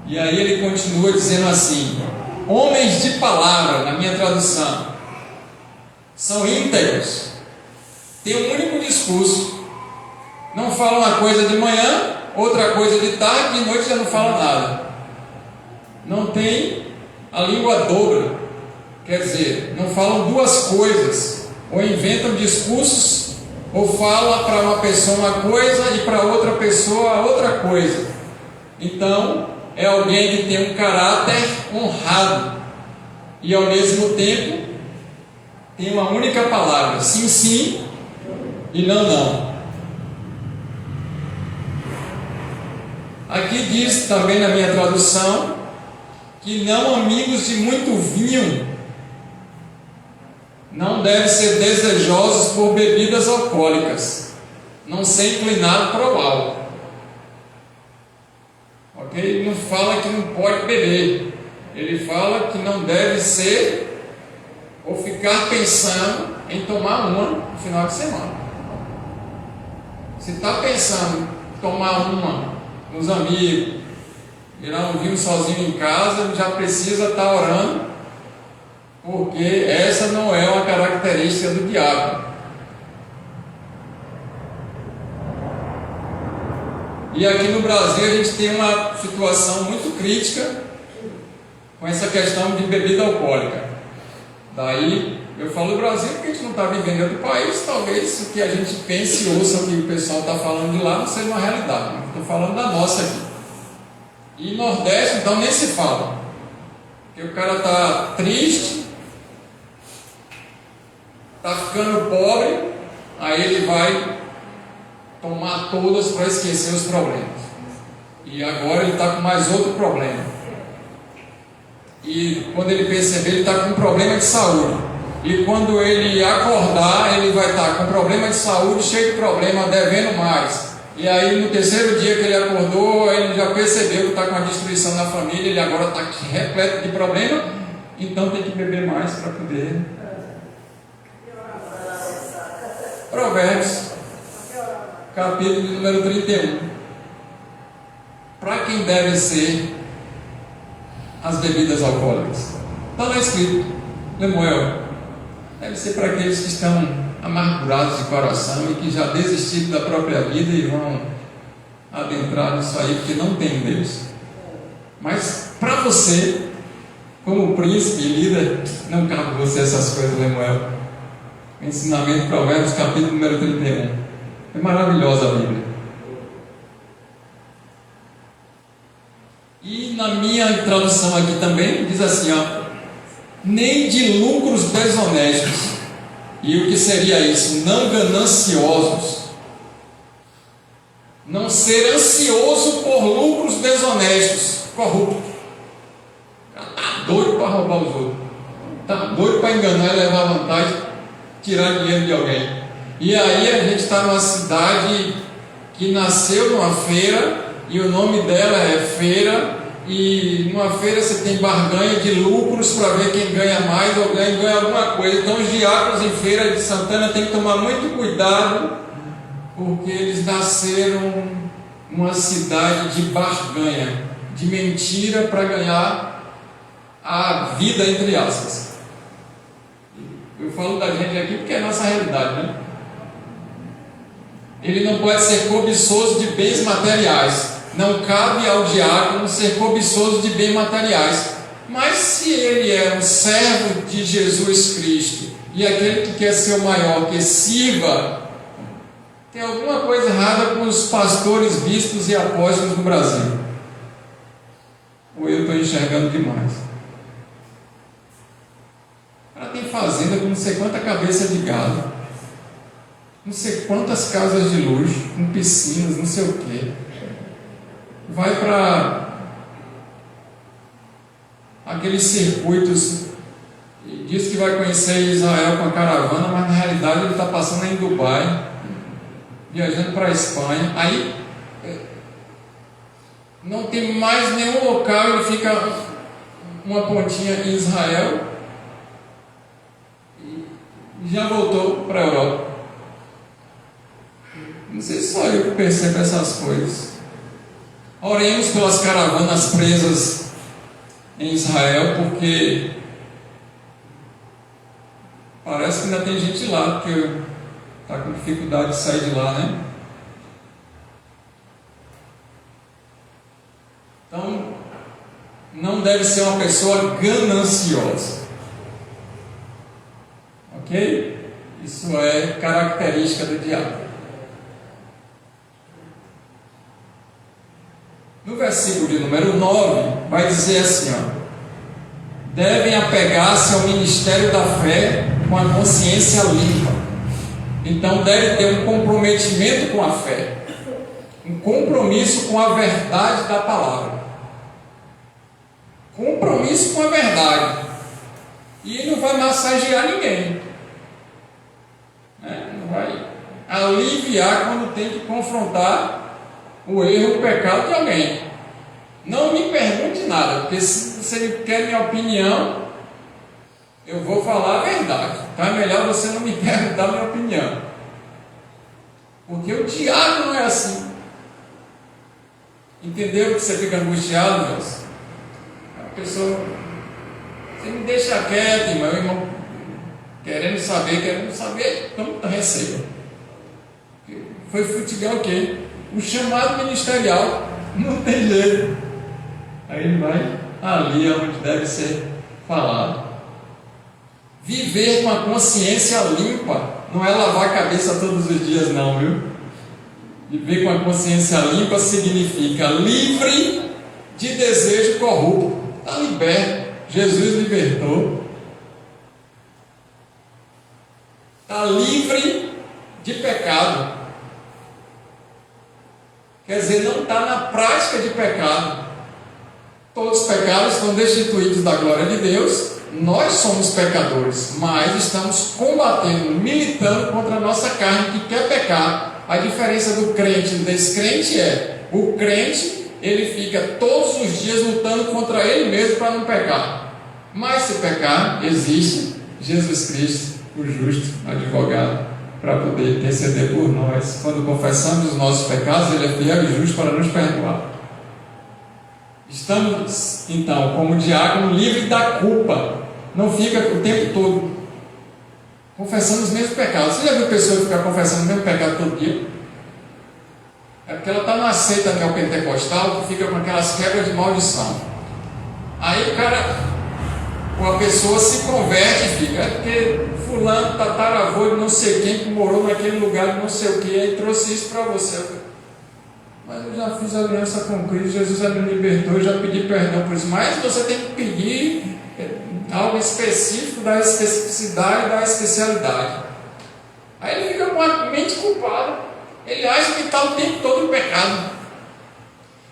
E aí ele continua dizendo assim: homens de palavra, na minha tradução, são íntegros, têm um único discurso, não falam uma coisa de manhã, outra coisa de tarde, de noite já não falam nada, não tem a língua dobra, quer dizer, não falam duas coisas, ou inventam discursos, ou fala para uma pessoa uma coisa e para outra pessoa outra coisa. Então é alguém que tem um caráter honrado e ao mesmo tempo tem uma única palavra, sim, sim e não, não. Aqui diz também na minha tradução que não amigos de muito vinho, não devem ser desejosos por bebidas alcoólicas, não ser inclinado para o álcool. Ok? Ele não fala que não pode beber, ele fala que não deve ser ou ficar pensando em tomar uma no final de semana. Se está pensando em tomar uma com os amigos, virar um vinho sozinho em casa, já precisa estar orando, porque essa não é uma característica do diabo. E aqui no Brasil a gente tem uma situação muito crítica com essa questão de bebida alcoólica. Daí eu falo do Brasil porque a gente não está vivendo em outro país, talvez o que a gente pense e ouça o que o pessoal está falando de lá não seja uma realidade. Estou falando da nossa aqui. E Nordeste então nem se fala, porque o cara está triste, está ficando pobre, aí ele vai tomar todas para esquecer os problemas. E agora ele está com mais outro problema. E quando ele perceber, ele está com um problema de saúde. E quando ele acordar, ele vai estar com problema de saúde, cheio de problema, devendo mais. E aí no terceiro dia que ele acordou, ele já percebeu que está com a destruição na família, ele agora está repleto de problema, então tem que beber mais para poder. Provérbios, capítulo número 31. Para quem devem ser as bebidas alcoólicas? Está lá escrito, Lemuel, deve ser para aqueles que estão amargurados de coração e que já desistiram da própria vida e vão adentrar nisso aí porque não tem Deus. Mas para você, como príncipe e líder, não cabe você essas coisas, Lemuel. Ensinamento Provérbios, capítulo número 31. É maravilhosa a Bíblia. E na minha tradução aqui também diz assim, ó, nem de lucros desonestos. E o que seria isso? Não gananciosos. Não ser ansioso por lucros desonestos, corrupto. Está doido para roubar os outros. Está doido para enganar e levar vantagem, tirar dinheiro de alguém. E aí a gente está numa cidade que nasceu numa feira, e o nome dela é feira, e numa feira você tem barganha de lucros para ver quem ganha mais ou ganha alguma coisa. Então os diáconos em Feira de Santana têm que tomar muito cuidado, porque eles nasceram numa cidade de barganha, de mentira para ganhar a vida, entre aspas. Eu falo da gente aqui porque é a nossa realidade, né? Ele não pode ser cobiçoso de bens materiais. Não cabe ao diácono ser cobiçoso de bens materiais. Mas se ele é um servo de Jesus Cristo e aquele que quer ser o maior, que sirva, tem alguma coisa errada com os pastores, bispos e apóstolos no Brasil. Ou eu estou enxergando demais. Ela tem fazenda com não sei quanta cabeça de gado, não sei quantas casas de luxo, com piscinas, não sei o quê. Vai para aqueles circuitos, diz que vai conhecer Israel com a caravana, mas na realidade ele está passando em Dubai, viajando para a Espanha. Aí não tem mais nenhum local, ele fica uma pontinha em Israel, e já voltou para a Europa. Não sei se só eu que percebo essas coisas. Oremos pelas caravanas presas em Israel, porque parece que ainda tem gente lá que está com dificuldade de sair de lá, né? Então, não deve ser uma pessoa gananciosa. Ok? Isso é característica do diabo. No versículo de número 9, vai dizer assim, ó: devem apegar-se ao ministério da fé com a consciência limpa. Então deve ter um comprometimento com a fé, um compromisso com a verdade da palavra, compromisso com a verdade, e não vai massagear ninguém, né? Não vai aliviar quando tem que confrontar o erro, o pecado de alguém. Não me pergunte nada, porque se você quer minha opinião, eu vou falar a verdade. Então é melhor você não me perguntar a minha opinião, porque o diabo não é assim. Entendeu que você fica angustiado, Deus? A pessoa, você me deixa quieto, meu irmão, querendo saber, então receba. Foi futebol o quê? O chamado ministerial, não tem jeito. Aí ele vai ali onde deve ser falado. Viver com a consciência limpa não é lavar a cabeça todos os dias, não, viu? Viver com a consciência limpa significa livre de desejo corrupto. Está liberto. Jesus libertou. Está livre de pecado. Quer dizer, não está na prática de pecado. Todos os pecados estão destituídos da glória de Deus. Nós somos pecadores, mas estamos combatendo, militando contra a nossa carne que quer pecar. A diferença do crente e do descrente é: o crente, ele fica todos os dias lutando contra ele mesmo para não pecar. Mas se pecar, existe Jesus Cristo, o justo advogado, para poder interceder por nós. Quando confessamos os nossos pecados, Ele é fiel e justo para nos perdoar. Estamos, então, como diácono, livre da culpa. Não fica o tempo todo confessando os mesmos pecados. Você já viu pessoa ficar confessando o mesmo pecado todo dia? É porque ela está numa seita neopentecostal que fica com aquelas quebras de maldição. Aí o cara, ou a pessoa se converte e fica, é porque fulano, tataravô de não sei quem, que morou naquele lugar de não sei o que, aí trouxe isso para você. Mas eu já fiz aliança com Cristo, Jesus já me libertou, eu já pedi perdão por isso. Mas você tem que pedir algo específico, da especificidade, da especialidade. Aí ele fica com a mente culpada, ele acha que está o tempo todo em pecado.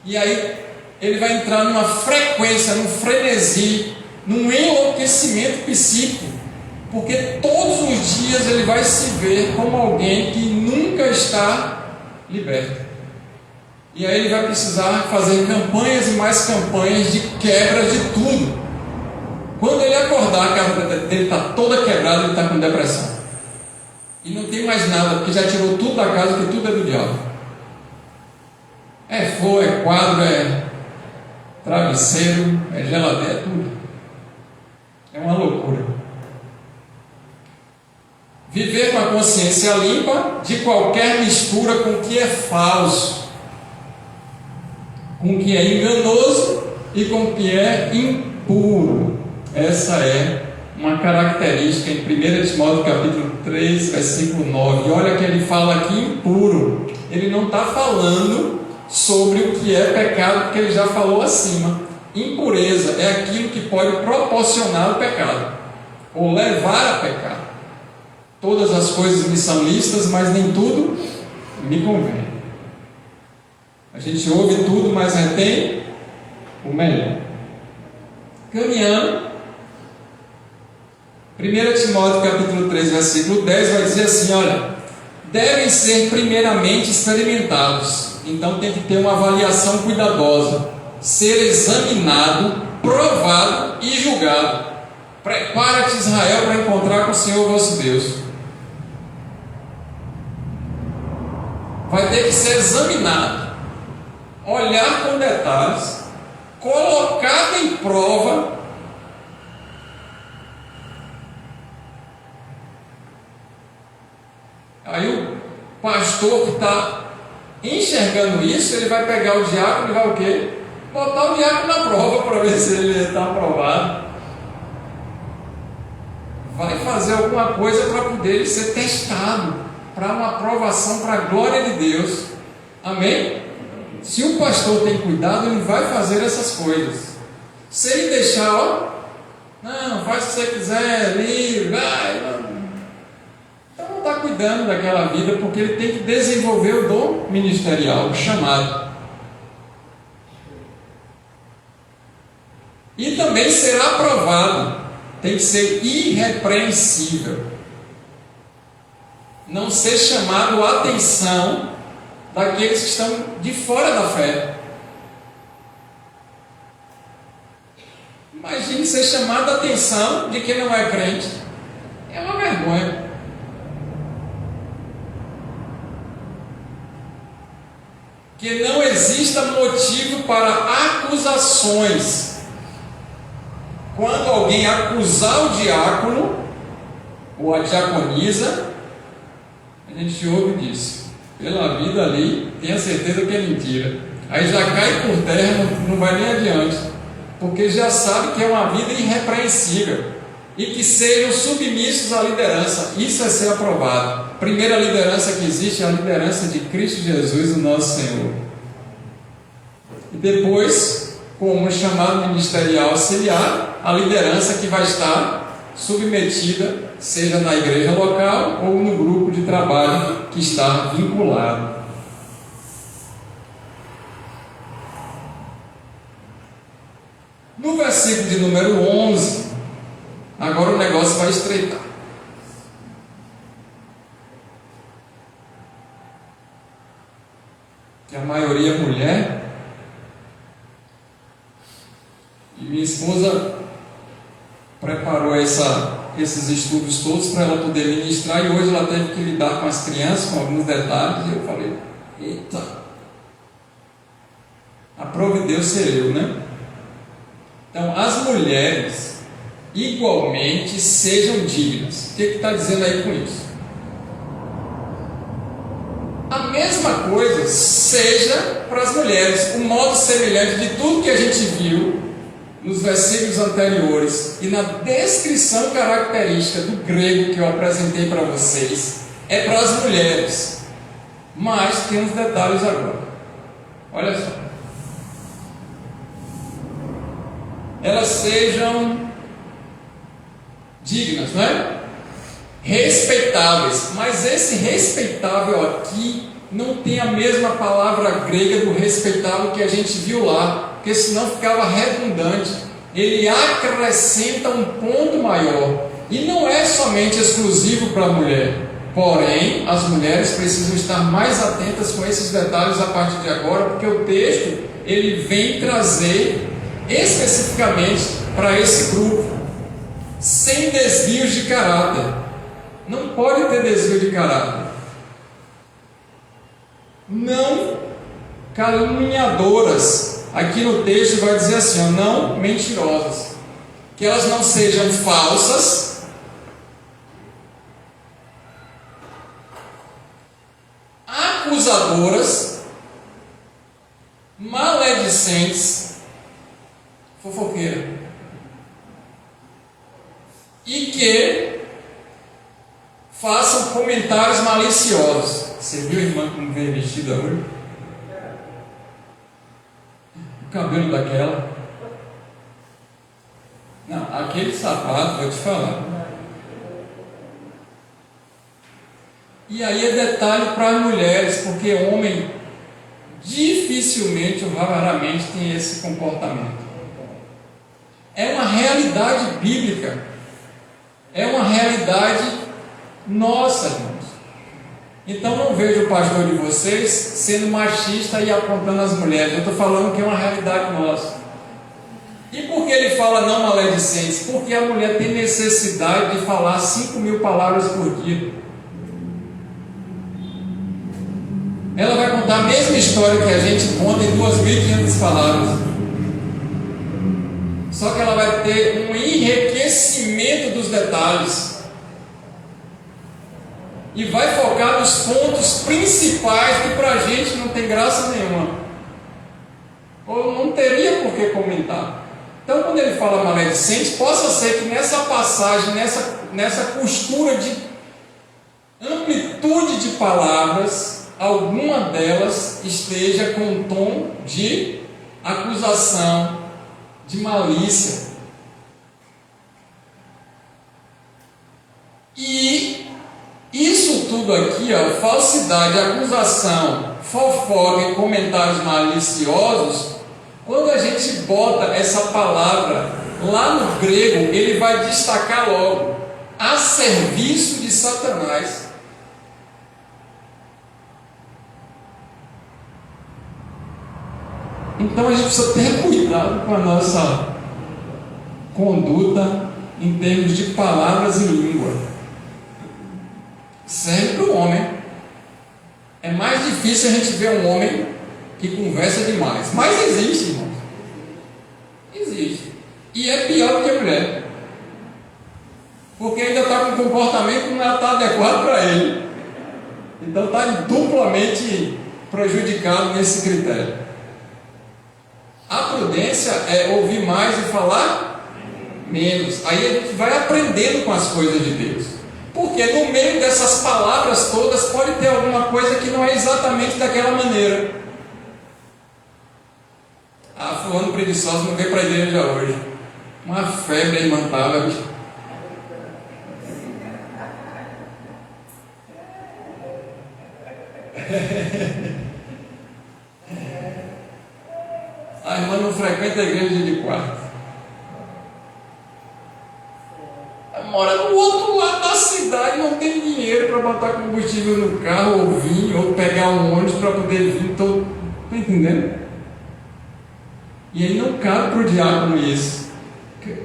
E aí ele vai entrar numa frequência, num frenesi, num enlouquecimento psíquico, porque todos os dias ele vai se ver como alguém que nunca está liberto. E aí ele vai precisar fazer campanhas e mais campanhas de quebra de tudo. Quando ele acordar, a casa dele está toda quebrada, ele está com depressão. E não tem mais nada, porque já tirou tudo da casa, que tudo é do diabo. É flor, é quadro, é travesseiro, é geladeira, é tudo. É uma loucura. Viver com a consciência limpa de qualquer mistura com o que é falso, com o que é enganoso e com o que é impuro. Essa é uma característica em 1 Timóteo capítulo 3, versículo 9. E olha que ele fala aqui impuro. Ele não está falando sobre o que é pecado, porque ele já falou acima. Impureza é aquilo que pode proporcionar o pecado, ou levar a pecar. Todas as coisas me são lícitas, mas nem tudo me convém. A gente ouve tudo, mas retém o melhor. Caminhando, 1 Timóteo capítulo 3, versículo 10 vai dizer assim: olha, devem ser primeiramente experimentados. Então tem que ter uma avaliação cuidadosa, ser examinado, provado e julgado. Prepara-te, Israel, para encontrar com o Senhor vosso Deus. Vai ter que ser examinado, olhar com detalhes, colocado em prova. Aí o pastor que está enxergando isso, ele vai pegar o diácono e vai o quê? Botar o diácono na prova para ver se ele está aprovado. Vai fazer alguma coisa para poder ser testado, para uma aprovação para a glória de Deus. Amém? Se o pastor tem cuidado, ele vai fazer essas coisas. Se ele deixar, ó, não, faz o que você quiser, livre, vai, não. Então não está cuidando daquela vida, porque ele tem que desenvolver o dom ministerial, o chamado. E também será aprovado. Tem que ser irrepreensível. Não ser chamado a atenção daqueles que estão de fora da fé. Imagine ser chamado a atenção de quem não é crente. É uma vergonha. Que não exista motivo para acusações. Quando alguém acusar o diácono ou a diaconisa, a gente ouve disso. Pela vida ali, tenha certeza que é mentira. Aí já cai por terra, não vai nem adiante, porque já sabe que é uma vida irrepreensível e que sejam submissos à liderança. Isso é ser aprovado. A primeira liderança que existe é a liderança de Cristo Jesus, o nosso Senhor. E depois, como chamado ministerial auxiliar, a liderança que vai estar submetida, seja na igreja local ou no grupo de trabalho que está vinculado. No versículo de número 11, agora o negócio vai estreitar. Que a maioria é mulher. E minha esposa preparou esses estudos todos para ela poder ministrar, e hoje ela teve que lidar com as crianças, com alguns detalhes, e eu falei, eita, aprove Deus ser eu, né? Então, as mulheres igualmente sejam dignas. O que está dizendo aí com isso? A mesma coisa seja para as mulheres, um modo semelhante de tudo que a gente viu nos versículos anteriores e na descrição característica do grego que eu apresentei para vocês, é para as mulheres. Mas tem uns detalhes agora. Olha só. Elas sejam dignas, não é? Respeitáveis. Mas esse respeitável aqui não tem a mesma palavra grega do respeitável que a gente viu lá, porque senão ficava redundante. Ele acrescenta um ponto maior, e não é somente exclusivo para a mulher. Porém, as mulheres precisam estar mais atentas com esses detalhes a partir de agora, porque o texto ele vem trazer especificamente para esse grupo, sem desvios de caráter. Não pode ter desvio de caráter. Não caluniadoras. Aqui no texto vai dizer assim, não mentirosas. Que elas não sejam falsas, acusadoras, maledicentes, fofoqueiras, e que façam comentários maliciosos. Você viu a irmã como veio vestida hoje? O cabelo daquela. Não, aquele sapato, vou te falar. E aí é detalhe para as mulheres, porque homem dificilmente ou raramente tem esse comportamento. É uma realidade bíblica. É uma realidade nossa, irmãos. Então não vejo o pastor de vocês sendo machista e apontando as mulheres. Eu estou falando que é uma realidade nossa. E por que ele fala não maledicentes? Porque a mulher tem necessidade de falar 5.000 palavras por dia. Ela vai contar a mesma história que a gente conta em 2.500 palavras. Só que ela vai ter um enriquecimento dos detalhes. E vai focar nos pontos principais que para a gente não tem graça nenhuma. Ou não teria por que comentar. Então, quando ele fala maledicente, possa ser que nessa passagem, nessa costura de amplitude de palavras, alguma delas esteja com um tom de acusação, de malícia. E isso tudo aqui, falsidade, acusação, fofoca e comentários maliciosos, quando a gente bota essa palavra lá no grego, ele vai destacar logo: a serviço de Satanás. Então a gente precisa ter cuidado com a nossa conduta em termos de palavras e língua. Serve para o homem. É mais difícil a gente ver um homem que conversa demais. Mas existe, irmão. Existe. E é pior do que a mulher. Porque ainda está com um comportamento que não está adequado para ele. Então está duplamente prejudicado nesse critério. A prudência é ouvir mais e falar menos. Aí a gente vai aprendendo com as coisas de Deus. Porque no meio dessas palavras todas pode ter alguma coisa que não é exatamente daquela maneira. Ah, fulano preguiçoso não veio para a igreja hoje. Uma febre aí mantava. A irmã não frequenta a igreja de quarto. Mora no outro lado da cidade, não tem dinheiro para botar combustível no carro, ou vir, ou pegar um ônibus para poder vir. Então, está entendendo? E aí não cabe para o diácono isso.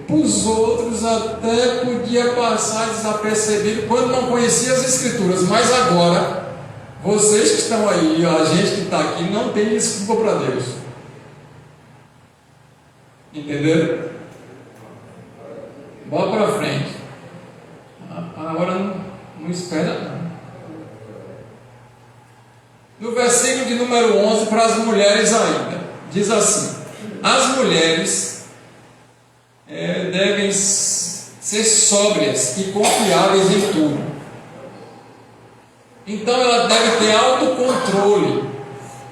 Para os outros até podia passar desapercebido quando não conhecia as escrituras, mas agora, vocês que estão aí, a gente que está aqui, não tem desculpa para Deus. Entenderam? Bora para frente. A hora não espera não. No versículo de número 11, para as mulheres ainda, diz assim: as mulheres devem ser sóbrias e confiáveis em tudo. Então ela deve ter autocontrole,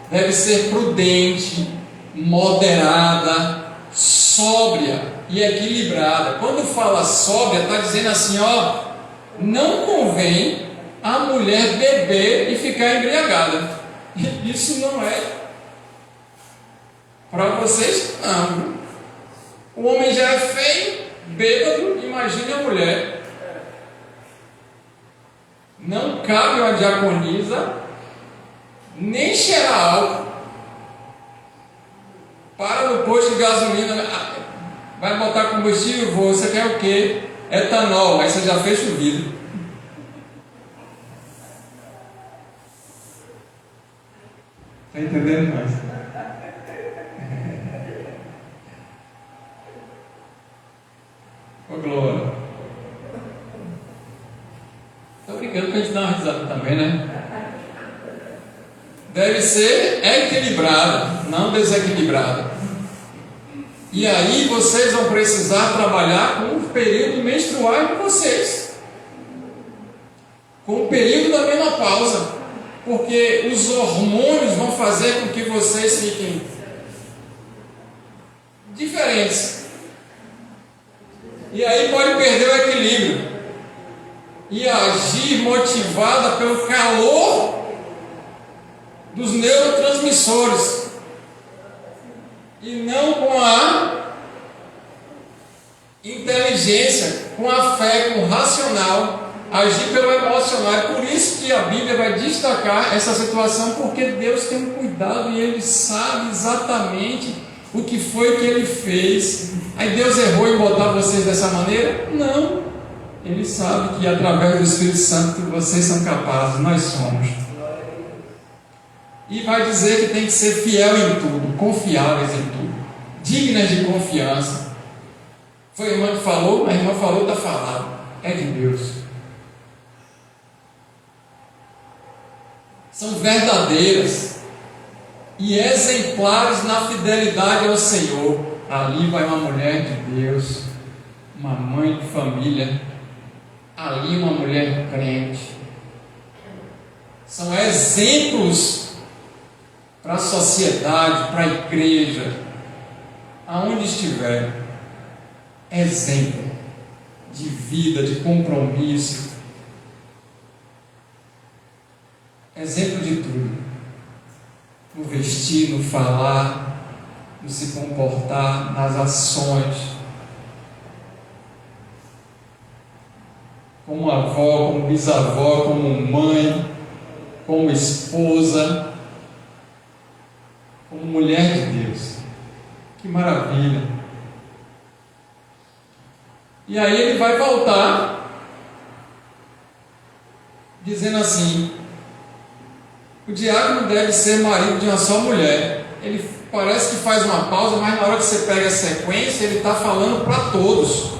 deve ser prudente, moderada, sóbria e equilibrada. Quando fala sóbria, está dizendo assim, não convém a mulher beber e ficar embriagada. Isso não é para vocês, não. O homem já é feio, bêbado, imagine a mulher. Não cabe uma diaconisa nem cheirar álcool. Para no posto de gasolina, vai botar combustível, você quer o quê? Etanol, aí você já fecha o vidro. Está entendendo mais? Ô glória. Estou brincando para a gente dar uma risada também, né? Deve ser equilibrada, não desequilibrada. E aí vocês vão precisar trabalhar com o período menstrual de vocês, com o período da menopausa, porque os hormônios vão fazer com que vocês fiquem diferentes. E aí pode perder o equilíbrio e agir motivada pelo calor dos neurotransmissores e não com a inteligência, com a fé, com o racional, agir pelo emocional. É por isso que a Bíblia vai destacar essa situação, porque Deus tem um cuidado e Ele sabe exatamente o que foi que ele fez. Aí Deus errou em botar vocês dessa maneira? Não. Ele sabe que através do Espírito Santo vocês são capazes, nós somos. E vai dizer que tem que ser fiel em tudo, confiáveis em tudo, dignas de confiança. Foi a irmã que falou, a irmã falou, está falado. É de Deus. São verdadeiras e exemplares na fidelidade ao Senhor. Ali vai uma mulher de Deus, uma mãe de família, ali uma mulher crente. São exemplos para a sociedade, para a igreja, aonde estiver. Exemplo de vida, de compromisso, exemplo de tudo, no vestir, no falar, no se comportar, nas ações, como avó, como bisavó, como mãe, como esposa, como mulher de Deus. Que maravilha! E aí ele vai voltar dizendo assim: o diácono deve ser marido de uma só mulher. Ele parece que faz uma pausa, mas na hora que você pega a sequência, ele está falando para todos.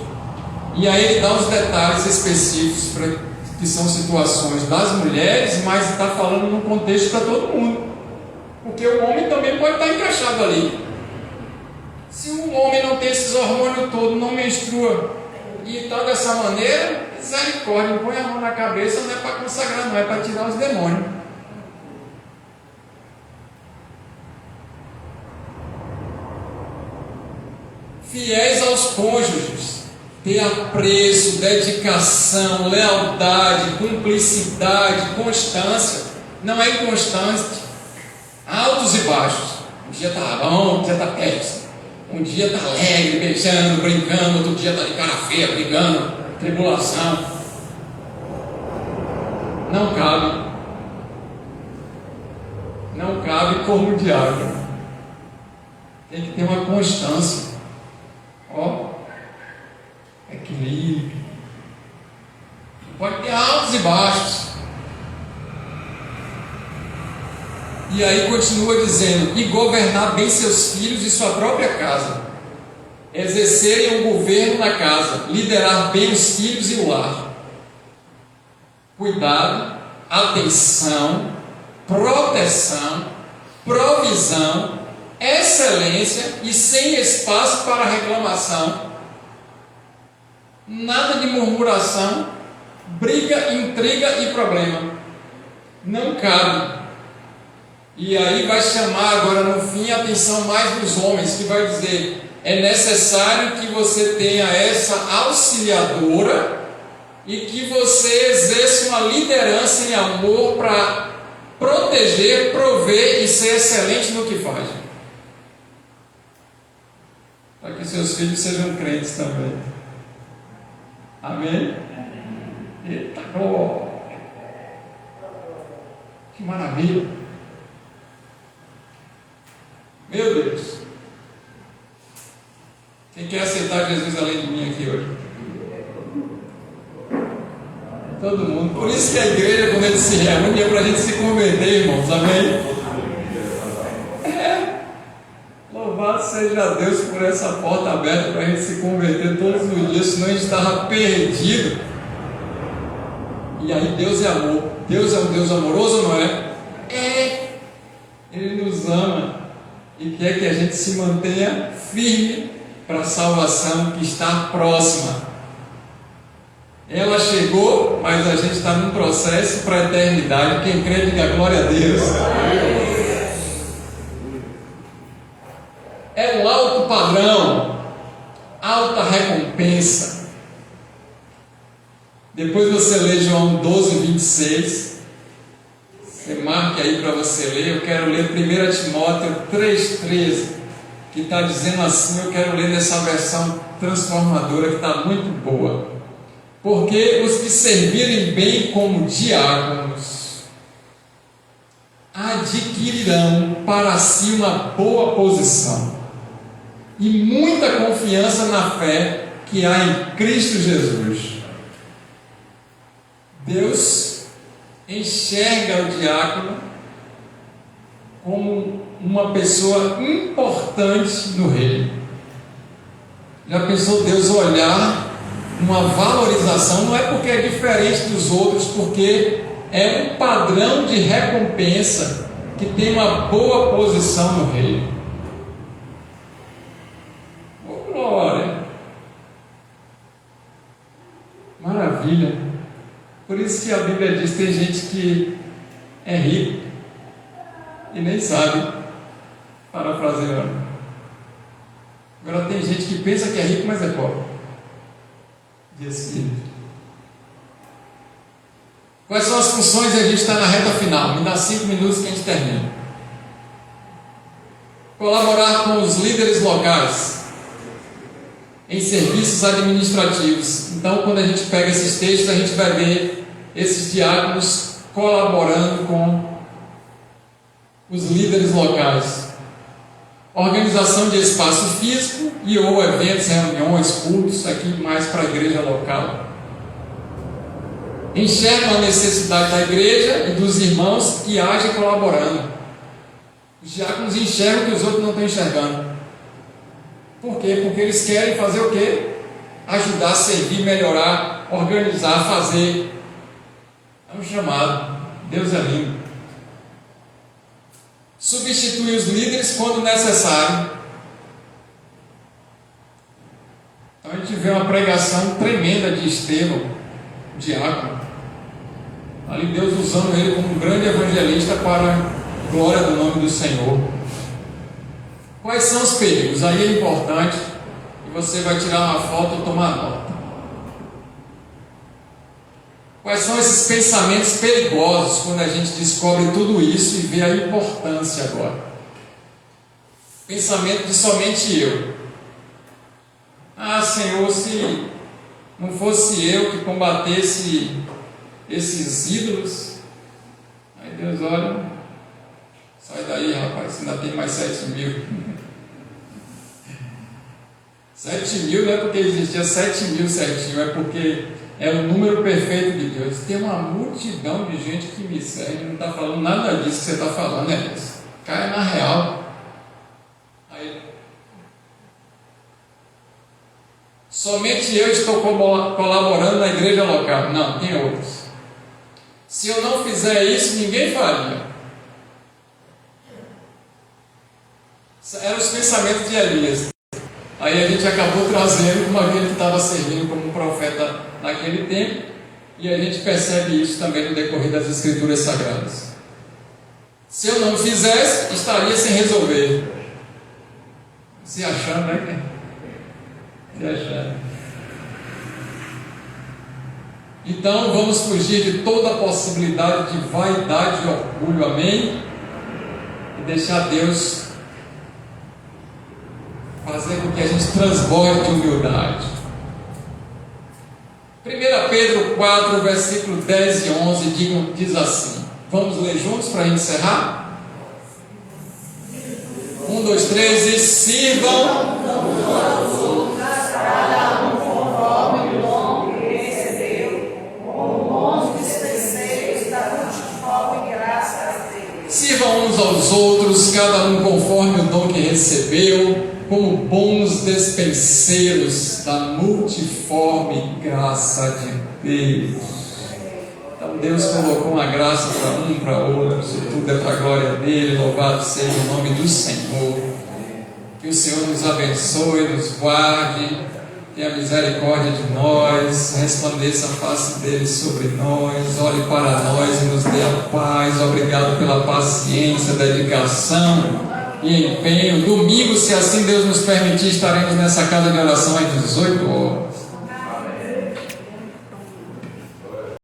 E aí ele dá os detalhes específicos, que são situações das mulheres, mas está falando num contexto para todo mundo. Porque o homem também pode estar encaixado ali. Se o homem não tem esses hormônios todos, não menstrua, e está dessa maneira, misericórdia, põe a mão na cabeça, não é para consagrar, não é para tirar os demônios. Fiéis aos cônjuges, ter apreço, dedicação, lealdade, cumplicidade, constância. Não é inconstante, altos e baixos. Um dia está bom, um dia está péssimo. Um dia está alegre, beijando, brincando, outro dia está de cara feia, brigando, tribulação. Não cabe. Não cabe como diácono. Tem que ter uma constância. Ó, equilíbrio. Pode ter altos e baixos. E aí continua dizendo: e governar bem seus filhos e sua própria casa, exercerem o governo na casa, liderar bem os filhos e o lar. Cuidado, atenção, proteção, provisão, excelência e sem espaço para reclamação. Nada de murmuração, briga, intriga e problema. Não cabe. E aí vai chamar agora no fim a atenção mais dos homens, que vai dizer: é necessário que você tenha essa auxiliadora e que você exerça uma liderança em amor para proteger, prover e ser excelente no que faz. Para que seus filhos sejam crentes também. Amém? Eita glória! Que maravilha! Meu Deus! Quem quer aceitar Jesus além de mim aqui hoje? Todo mundo. Por isso que a igreja, quando ele se reúne, é para a gente se converter, irmãos. Amém? Louvado seja Deus por essa porta aberta para a gente se converter todos os dias, senão a gente estava perdido. E aí Deus é amor. Deus é um Deus amoroso, não é? É. Ele nos ama e quer que a gente se mantenha firme para a salvação que está próxima. Ela chegou, mas a gente está num processo para a eternidade. Quem crê, diga glória a Deus. É um alto padrão, alta recompensa. Depois você lê João 12, 26. Você marque aí para você ler. Eu quero ler 1 Timóteo 3,13, que está dizendo assim. Eu quero ler nessa versão transformadora que está muito boa. Porque os que servirem bem como diáconos adquirirão para si uma boa posição. e muita confiança na fé que há em Cristo Jesus. Deus enxerga o diácono como uma pessoa importante no reino. Já pensou Deus olhar uma valorização? Não é porque é diferente dos outros, porque é um padrão de recompensa que tem uma boa posição no reino. Oh, glória! Maravilha! Por isso que a Bíblia diz que tem gente que é rico e nem sabe, parafraseando. Agora tem gente que pensa que é rico, mas é pobre de espírito. Quais são as funções? A gente está na reta final. Me dá 5 minutos que a gente termina. Colaborar com os líderes locais em serviços administrativos. Então, quando a gente pega esses textos, a gente vai ver esses diáconos colaborando com os líderes locais. Organização de espaço físico e ou eventos, reuniões, cultos, aqui mais para a igreja local. Enxergam a necessidade da igreja e dos irmãos e agem colaborando. Os diáconos enxergam que os outros não estão enxergando. Por quê? Porque eles querem fazer o quê? Ajudar, servir, melhorar, organizar, fazer. É um chamado. Deus é lindo. Substitui os líderes quando necessário. Então a gente vê uma pregação tremenda de Estevão, diácono. Ali Deus usando ele como um grande evangelista para a glória do nome do Senhor. Quais são os perigos? Aí é importante que você vai tirar uma foto ou tomar nota. Quais são esses pensamentos perigosos quando a gente descobre tudo isso e vê a importância agora? Pensamento de somente eu. Ah, Senhor, se não fosse eu que combatesse esses ídolos, aí Deus olha, sai daí, rapaz, ainda tem mais 7.000. 7.000 não é porque existia 7.000 certinho, é porque é o número perfeito de Deus. Tem uma multidão de gente que me segue, não está falando nada disso que você está falando, é isso. Cai na real. Aí, somente eu estou colaborando na igreja local. Não, tem outros. Se eu não fizer isso, ninguém faria. Eram os pensamentos de Elias. Aí a gente acabou trazendo uma vez que estava servindo como um profeta naquele tempo, e a gente percebe isso também no decorrer das Escrituras Sagradas. Se eu não fizesse, estaria sem resolver. Se achando, né? Se achando. Então vamos fugir de toda a possibilidade de vaidade e orgulho, amém? E deixar Deus fazer com que a gente transborde de humildade. 1 Pedro 4, versículo 10 e 11 diz assim. Vamos ler juntos para encerrar? 1, 2, 3 e sirvam cada um conforme o dom que recebeu, com bons despenseiros da multiforme graça a Deus. Sirvam uns aos outros, cada um conforme o dom que recebeu, como bons despenseiros da multiforme graça de Deus. Então Deus colocou uma graça para um, para outro, isso tudo é para a glória dele, louvado seja o nome do Senhor. Que o Senhor nos abençoe, nos guarde, tenha misericórdia de nós, resplandeça a face dele sobre nós, olhe para nós e nos dê a paz. Obrigado pela paciência, dedicação e empenho. Domingo, se assim Deus nos permitir, estaremos nessa casa de oração às 18 horas.